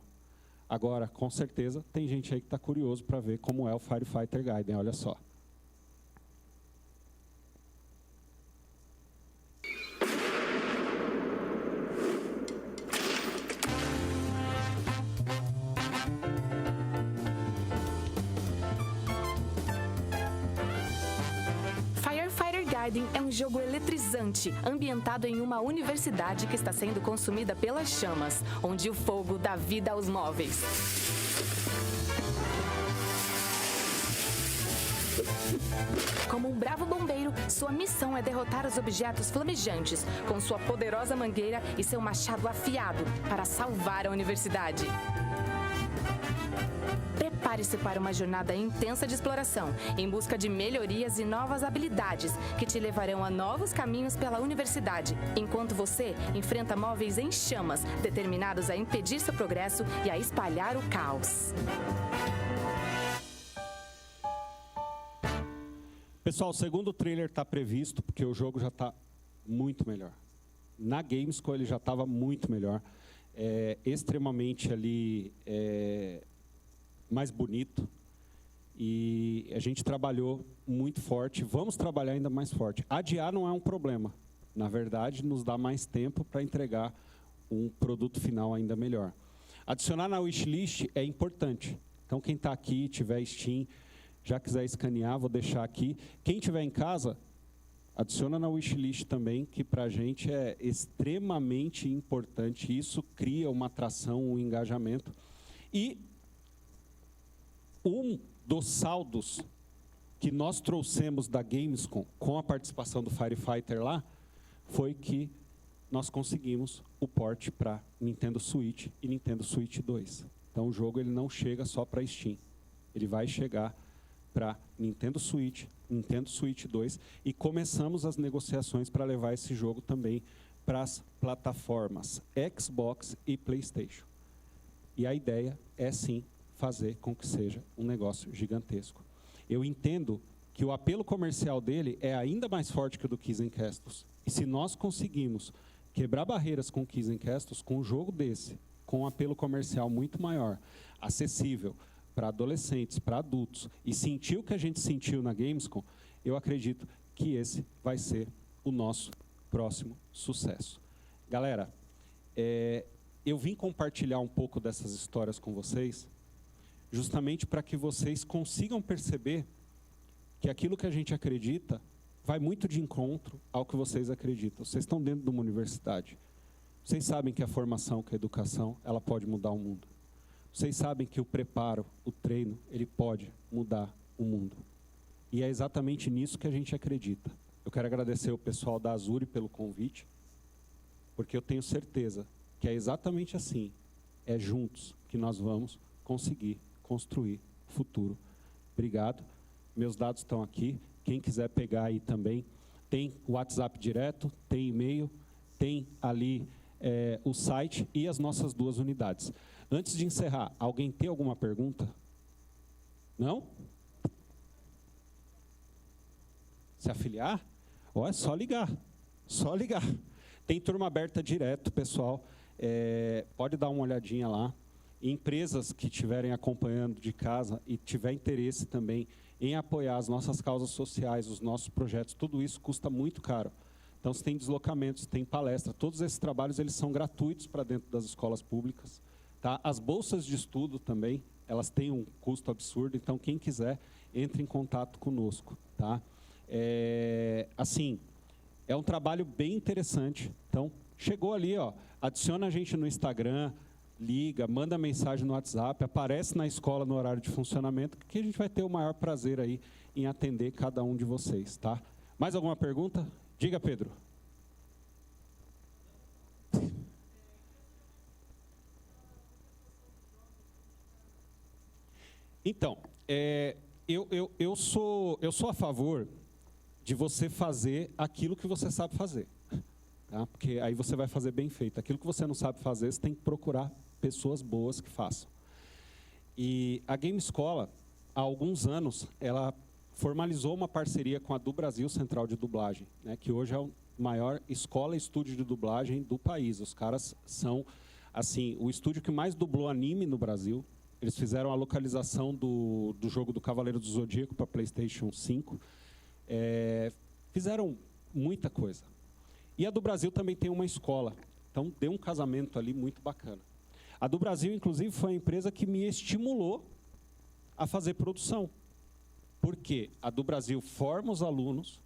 Agora, com certeza, tem gente aí que está curioso para ver como é o Firefighter Gaiden, olha só. Firefighter Gaiden é um jogo eletrizante, ambientado em uma universidade que está sendo consumida pelas chamas, onde o fogo dá vida aos móveis. Como um bravo bombeiro, sua missão é derrotar os objetos flamejantes com sua poderosa mangueira e seu machado afiado para salvar a universidade. Prepare-se para uma jornada intensa de exploração, em busca de melhorias e novas habilidades que te levarão a novos caminhos pela universidade, enquanto você enfrenta móveis em chamas, determinados a impedir seu progresso e a espalhar o caos. Pessoal, o segundo trailer está previsto, porque o jogo já está muito melhor. Na Gamescom ele já estava muito melhor. Extremamente ali mais bonito. E a gente trabalhou muito forte. Vamos trabalhar ainda mais forte. Adiar não é um problema. Na verdade, nos dá mais tempo para entregar um produto final ainda melhor. Adicionar na wishlist é importante. Então, quem está aqui, tiver Steam, já quiser escanear, vou deixar aqui. Quem estiver em casa, adiciona na wishlist também, que para a gente é extremamente importante. Isso cria uma atração, um engajamento. E um dos saldos que nós trouxemos da Gamescom, com a participação do Firefighter lá, foi que nós conseguimos o port para Nintendo Switch e Nintendo Switch 2. Então o jogo ele não chega só para Steam. Ele vai chegar para Nintendo Switch 2 e começamos as negociações para levar esse jogo também para as plataformas Xbox e PlayStation. E a ideia é sim fazer com que seja um negócio gigantesco. Eu entendo que o apelo comercial dele é ainda mais forte que o do Kiss & Castles. E se nós conseguimos quebrar barreiras com o Kiss & Castles, com um jogo desse, com um apelo comercial muito maior, acessível para adolescentes, para adultos, e sentir o que a gente sentiu na Gamescom, eu acredito que esse vai ser o nosso próximo sucesso. Galera, eu vim compartilhar um pouco dessas histórias com vocês, justamente para que vocês consigam perceber que aquilo que a gente acredita vai muito de encontro ao que vocês acreditam. Vocês estão dentro de uma universidade. Vocês sabem que a formação, que a educação, ela pode mudar o mundo. Vocês sabem que o preparo, o treino, ele pode mudar o mundo. E é exatamente nisso que a gente acredita. Eu quero agradecer o pessoal da Azuri pelo convite, porque eu tenho certeza que é exatamente assim, é juntos que nós vamos conseguir construir o futuro. Obrigado. Meus dados estão aqui. Quem quiser pegar aí também, tem o WhatsApp direto, tem e-mail, tem ali o site e as nossas 2 unidades. Antes de encerrar, alguém tem alguma pergunta? Não? Se afiliar? Ó, é só ligar. Só ligar. Tem turma aberta direto, pessoal. Pode dar uma olhadinha lá. Empresas que estiverem acompanhando de casa e tiver interesse também em apoiar as nossas causas sociais, os nossos projetos, tudo isso custa muito caro. Então, se tem deslocamentos, tem palestra, todos esses trabalhos eles são gratuitos para dentro das escolas públicas. Tá? As bolsas de estudo também, elas têm um custo absurdo, então quem quiser, entre em contato conosco. Tá? Assim, é um trabalho bem interessante. Então, chegou ali, ó, adiciona a gente no Instagram, liga, manda mensagem no WhatsApp, aparece na escola no horário de funcionamento, que a gente vai ter o maior prazer aí em atender cada um de vocês, tá? Mais alguma pergunta? Diga, Pedro. Então, eu sou a favor de você fazer aquilo que você sabe fazer. Tá? Porque aí você vai fazer bem feito. Aquilo que você não sabe fazer, você tem que procurar pessoas boas que façam. E a Game Escola, há alguns anos, ela formalizou uma parceria com a do Brasil Central de Dublagem, né, que hoje é a maior escola e estúdio de dublagem do país. Os caras são, assim, o estúdio que mais dublou anime no Brasil. Eles fizeram a localização do jogo do Cavaleiro do Zodíaco para PlayStation 5. Fizeram muita coisa. E a do Brasil também tem uma escola. Então, deu um casamento ali muito bacana. A do Brasil, inclusive, foi a empresa que me estimulou a fazer produção. Porque a do Brasil forma os alunos,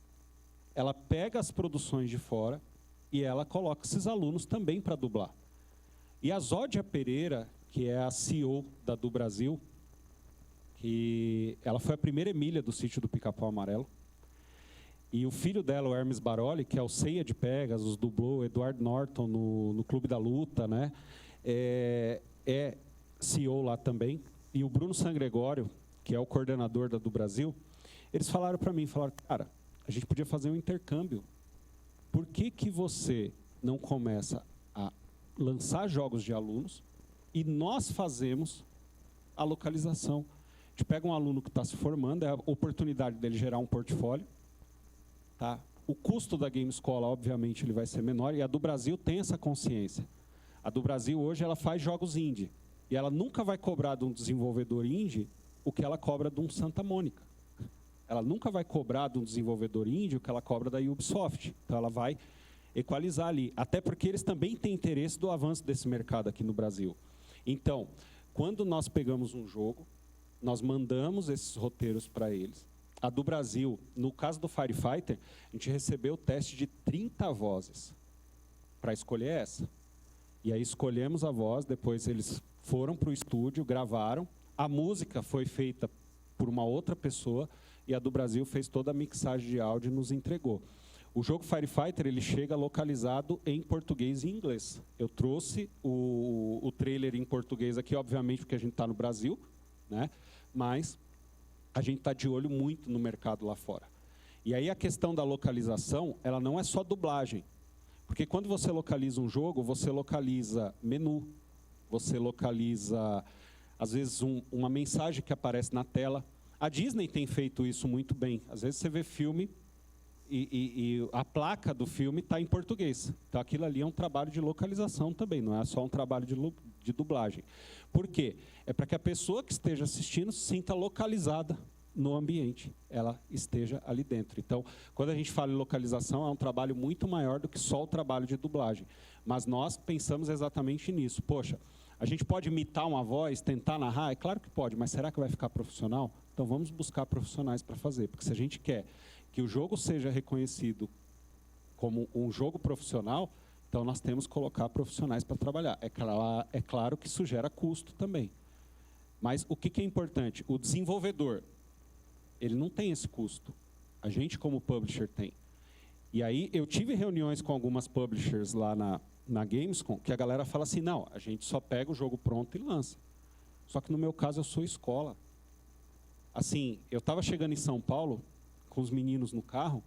ela pega as produções de fora e ela coloca esses alunos também para dublar. E a Zódia Pereira, que é a CEO da do Brasil, que ela foi a primeira Emília do Sítio do Pica-Pau Amarelo. E o filho dela, o Hermes Baroli, que é o Ceia de Pegasus, dublou Edward Norton no Clube da Luta, né? É CEO lá também. E o Bruno Sangregório, que é o coordenador do Brasil, eles falaram para mim, cara, a gente podia fazer um intercâmbio. Por que você não começa a lançar jogos de alunos e nós fazemos a localização? A gente pega um aluno que está se formando, é a oportunidade dele gerar um portfólio. Tá? O custo da Game Escola, obviamente, ele vai ser menor, e a do Brasil tem essa consciência. A do Brasil, hoje, ela faz jogos indie. E ela nunca vai cobrar de um desenvolvedor indie o que ela cobra de um Santa Mônica. Ela nunca vai cobrar de um desenvolvedor indie o que ela cobra da Ubisoft. Então, ela vai equalizar ali. Até porque eles também têm interesse do avanço desse mercado aqui no Brasil. Então, quando nós pegamos um jogo, nós mandamos esses roteiros para eles. A do Brasil, no caso do Firefighter, a gente recebeu o teste de 30 vozes para escolher essa. E aí escolhemos a voz, depois eles foram para o estúdio, gravaram. A música foi feita por uma outra pessoa e a do Brasil fez toda a mixagem de áudio e nos entregou. O jogo Firefighter, ele chega localizado em português e inglês. Eu trouxe o trailer em português aqui, obviamente, porque a gente está no Brasil, né? Mas a gente está de olho muito no mercado lá fora. E aí a questão da localização, ela não é só dublagem. Porque quando você localiza um jogo, você localiza menu, você localiza, às vezes, uma mensagem que aparece na tela. A Disney tem feito isso muito bem. Às vezes você vê filme e a placa do filme está em português. Então aquilo ali é um trabalho de localização também, não é só um trabalho de dublagem. Por quê? É para que a pessoa que esteja assistindo se sinta localizada no ambiente, ela esteja ali dentro. Então, quando a gente fala em localização, é um trabalho muito maior do que só o trabalho de dublagem. Mas nós pensamos exatamente nisso. Poxa, a gente pode imitar uma voz, tentar narrar? É claro que pode, mas será que vai ficar profissional? Então vamos buscar profissionais para fazer, porque se a gente quer que o jogo seja reconhecido como um jogo profissional, então nós temos que colocar profissionais para trabalhar. É claro que isso gera custo também. Mas o que é importante? O desenvolvedor, ele não tem esse custo. A gente, como publisher, tem. E aí eu tive reuniões com algumas publishers lá na Gamescom, que a galera fala assim, não, a gente só pega o jogo pronto e lança. Só que no meu caso eu sou escola. Assim, eu estava chegando em São Paulo, com os meninos no carro,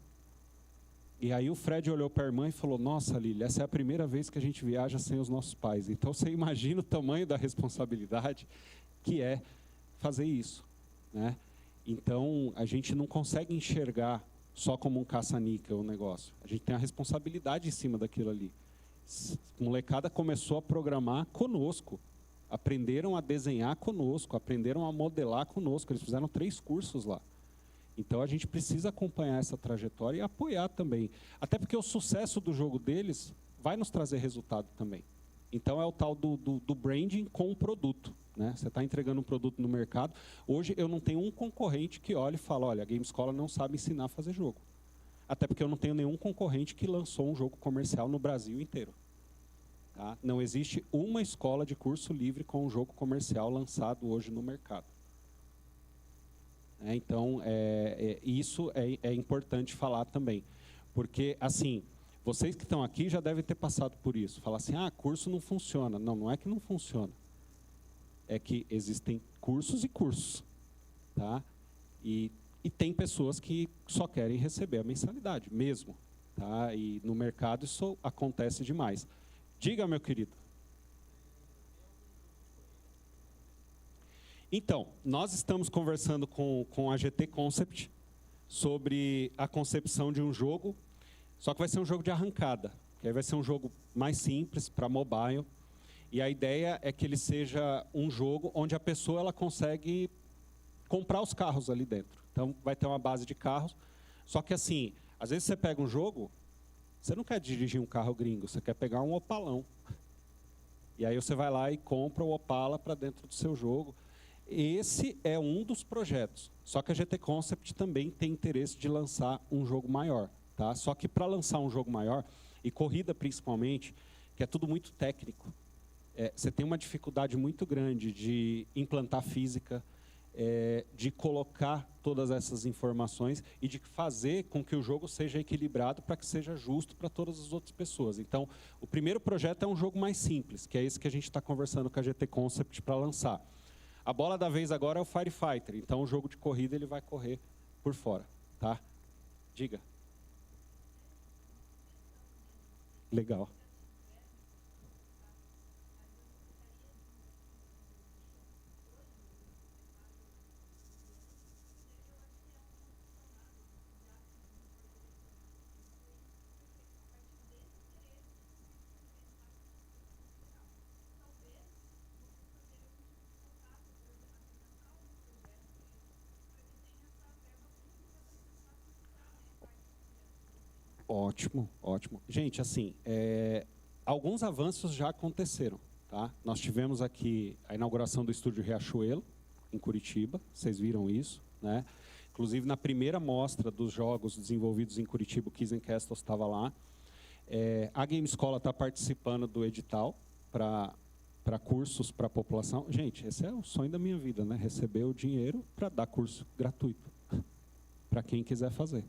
e aí o Fred olhou para a irmã e falou, nossa, Lília, essa é a primeira vez que a gente viaja sem os nossos pais. Então você imagina o tamanho da responsabilidade que é fazer isso, né? Então a gente não consegue enxergar só como um caça-níquel o negócio. A gente tem a responsabilidade em cima daquilo ali. A molecada começou a programar conosco, aprenderam a desenhar conosco, aprenderam a modelar conosco. Eles fizeram 3 cursos lá. Então a gente precisa acompanhar essa trajetória e apoiar também. Até porque o sucesso do jogo deles vai nos trazer resultado também. Então é o tal do branding com o produto, né? Você está entregando um produto no mercado. Hoje eu não tenho um concorrente que olhe e fala, olha, a Game Escola não sabe ensinar a fazer jogo. Até porque eu não tenho nenhum concorrente que lançou um jogo comercial no Brasil inteiro. Tá? Não existe uma escola de curso livre com um jogo comercial lançado hoje no mercado. Então, isso é importante falar também. Porque, assim, vocês que estão aqui já devem ter passado por isso. Falar assim, curso não funciona. Não, não é que não funciona. É que existem cursos e cursos. Tá? E tem pessoas que só querem receber a mensalidade mesmo. Tá? E no mercado isso acontece demais. Diga, meu querido. Então, nós estamos conversando com a GT Concept sobre a concepção de um jogo, só que vai ser um jogo de arrancada, que aí vai ser um jogo mais simples para mobile, e a ideia é que ele seja um jogo onde a pessoa ela consegue comprar os carros ali dentro. Então, vai ter uma base de carros, só que assim, às vezes você pega um jogo, você não quer dirigir um carro gringo, você quer pegar um Opalão. E aí você vai lá e compra o Opala para dentro do seu jogo. Esse é um dos projetos. Só que a GT Concept também tem interesse de lançar um jogo maior. Tá? Só que para lançar um jogo maior, e corrida principalmente, que é tudo muito técnico, você tem uma dificuldade muito grande de implantar física, de colocar todas essas informações e de fazer com que o jogo seja equilibrado para que seja justo para todas as outras pessoas. Então, o primeiro projeto é um jogo mais simples, que é esse que a gente está conversando com a GT Concept para lançar. A bola da vez agora é o Firefighter, então o jogo de corrida ele vai correr por fora, tá? Diga. Legal. Ótimo, ótimo. Gente, assim, alguns avanços já aconteceram, tá? Nós tivemos aqui a inauguração do Estúdio Riachuelo, em Curitiba, vocês viram isso, né? Inclusive, na primeira mostra dos jogos desenvolvidos em Curitiba, o Kids & Castles estava lá. A Game Escola está participando do edital para cursos para a população. Gente, esse é o sonho da minha vida, né? Receber o dinheiro para dar curso gratuito para quem quiser fazer.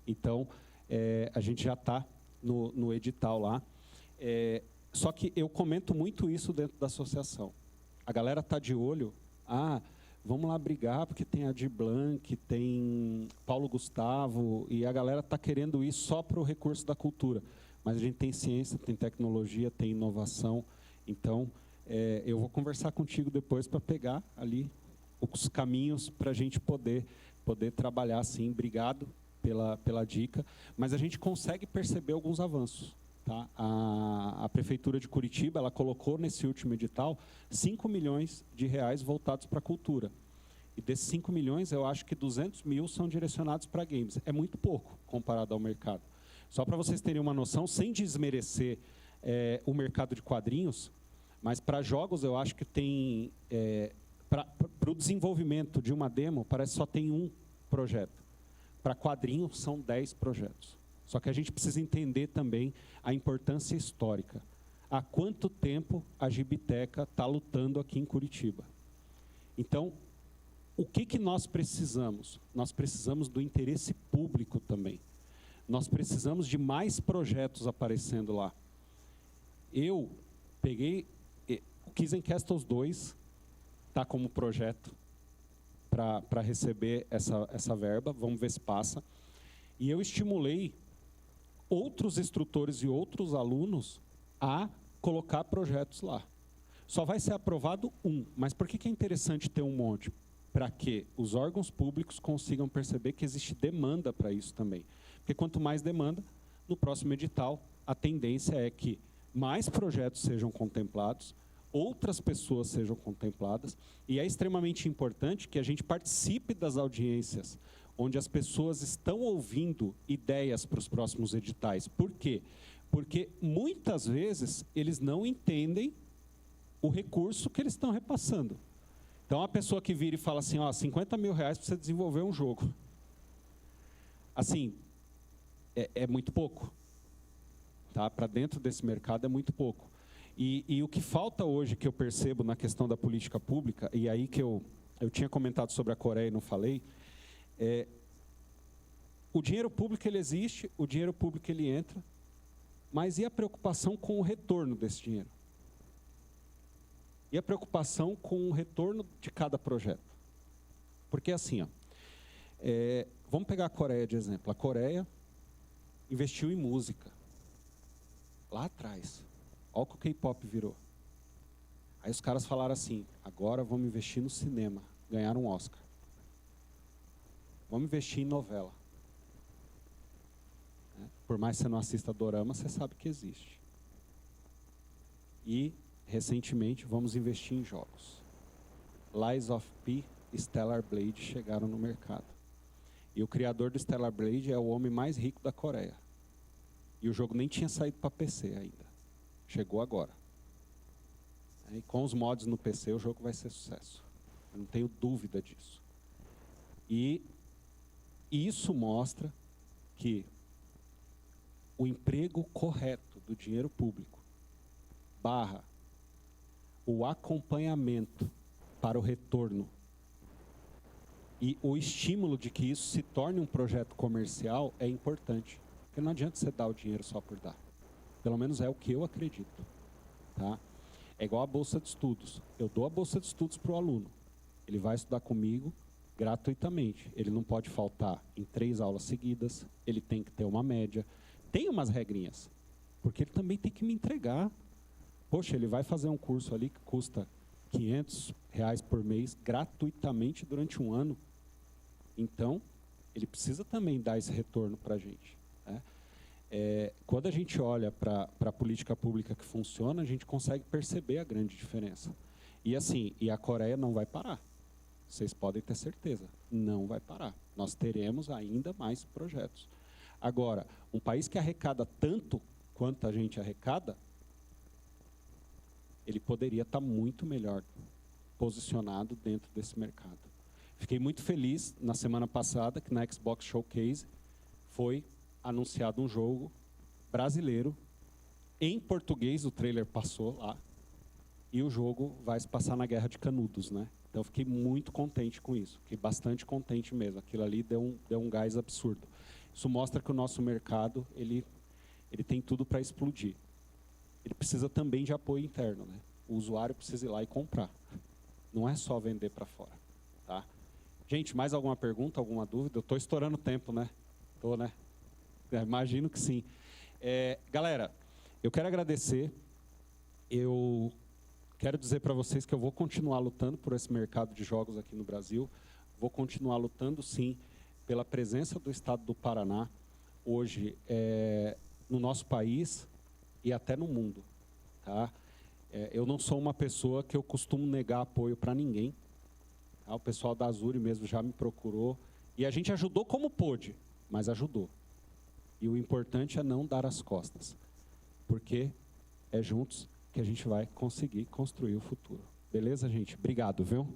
Então, a gente já está no edital lá. Só que eu comento muito isso dentro da associação. A galera está de olho. Vamos lá brigar, porque tem a Dir Blanc, tem Paulo Gustavo, e a galera está querendo ir só para o recurso da cultura. Mas a gente tem ciência, tem tecnologia, tem inovação. Então, eu vou conversar contigo depois para pegar ali os caminhos para a gente poder trabalhar assim. Obrigado pela dica, mas a gente consegue perceber alguns avanços. Tá? A Prefeitura de Curitiba ela colocou nesse último edital 5 milhões de reais voltados para a cultura. E desses 5 milhões, eu acho que 200 mil são direcionados para games. É muito pouco comparado ao mercado. Só para vocês terem uma noção, sem desmerecer o mercado de quadrinhos, mas para jogos eu acho que tem... para o desenvolvimento de uma demo, parece que só tem um projeto. Para quadrinho, são 10 projetos. Só que a gente precisa entender também a importância histórica. Há quanto tempo a Gibiteca está lutando aqui em Curitiba? Então, o que nós precisamos? Nós precisamos do interesse público também. Nós precisamos de mais projetos aparecendo lá. Eu peguei... O Kids & Castles 2 está como projeto para receber essa verba, vamos ver se passa. E eu estimulei outros instrutores e outros alunos a colocar projetos lá. Só vai ser aprovado um, mas por que é interessante ter um monte? Para que os órgãos públicos consigam perceber que existe demanda para isso também. Porque quanto mais demanda, no próximo edital, a tendência é que mais projetos sejam contemplados, outras pessoas sejam contempladas, e é extremamente importante que a gente participe das audiências, onde as pessoas estão ouvindo ideias para os próximos editais. Por quê? Porque muitas vezes eles não entendem o recurso que eles estão repassando. Então, a pessoa que vira e fala assim, 50 mil reais para você desenvolver um jogo. Assim, é muito pouco. Tá? Para dentro desse mercado é muito pouco. E o que falta hoje, que eu percebo na questão da política pública, e aí que eu tinha comentado sobre a Coreia e não falei, o dinheiro público ele existe, o dinheiro público ele entra, mas e a preocupação com o retorno desse dinheiro? E a preocupação com o retorno de cada projeto? Porque assim, vamos pegar a Coreia de exemplo. A Coreia investiu em música, lá atrás. Olha o que o K-pop virou. Aí os caras falaram assim, agora vamos investir no cinema, ganharam um Oscar. Vamos investir em novela. Por mais que você não assista dorama, você sabe que existe. E, recentemente, vamos investir em jogos. Lies of P e Stellar Blade chegaram no mercado. E o criador do Stellar Blade é o homem mais rico da Coreia. E o jogo nem tinha saído para PC ainda. Chegou agora. E com os mods no PC, o jogo vai ser sucesso. Eu não tenho dúvida disso. E isso mostra que o emprego correto do dinheiro público / o acompanhamento para o retorno E o estímulo de que isso se torne um projeto comercial é importante. Porque não adianta você dar o dinheiro só por dar. Pelo menos é o que eu acredito. Tá? É igual a bolsa de estudos. Eu dou a bolsa de estudos para o aluno. Ele vai estudar comigo gratuitamente. Ele não pode faltar em 3 aulas seguidas. Ele tem que ter uma média. Tem umas regrinhas. Porque ele também tem que me entregar. Poxa, ele vai fazer um curso ali que custa R$500 por mês, gratuitamente durante um ano. Então, ele precisa também dar esse retorno para a gente. Né? Quando a gente olha para a política pública que funciona, a gente consegue perceber a grande diferença. E assim, a Coreia não vai parar. Vocês podem ter certeza, não vai parar. Nós teremos ainda mais projetos. Agora, um país que arrecada tanto quanto a gente arrecada, ele poderia estar muito melhor posicionado dentro desse mercado. Fiquei muito feliz na semana passada que na Xbox Showcase foi anunciado um jogo brasileiro em português, o trailer passou lá, e o jogo vai se passar na Guerra de Canudos, né? Então fiquei muito contente com isso, fiquei bastante contente mesmo. Aquilo ali deu um gás absurdo. Isso mostra que o nosso mercado ele tem tudo para explodir. Ele precisa também de apoio interno, né? O usuário precisa ir lá e comprar. Não é só vender para fora, tá? Gente, mais alguma pergunta, alguma dúvida? Eu estou estourando tempo, né? Estou, né? Imagino que sim. Galera, eu quero agradecer. Eu quero dizer para vocês que eu vou continuar lutando por esse mercado de jogos aqui no Brasil. Vou continuar lutando, sim, pela presença do Estado do Paraná hoje no nosso país e até no mundo, tá? Eu não sou uma pessoa que eu costumo negar apoio para ninguém. Tá? O pessoal da Azuri mesmo já me procurou e a gente ajudou como pôde, mas ajudou. E o importante é não dar as costas, porque é juntos que a gente vai conseguir construir o futuro. Beleza, gente? Obrigado, viu?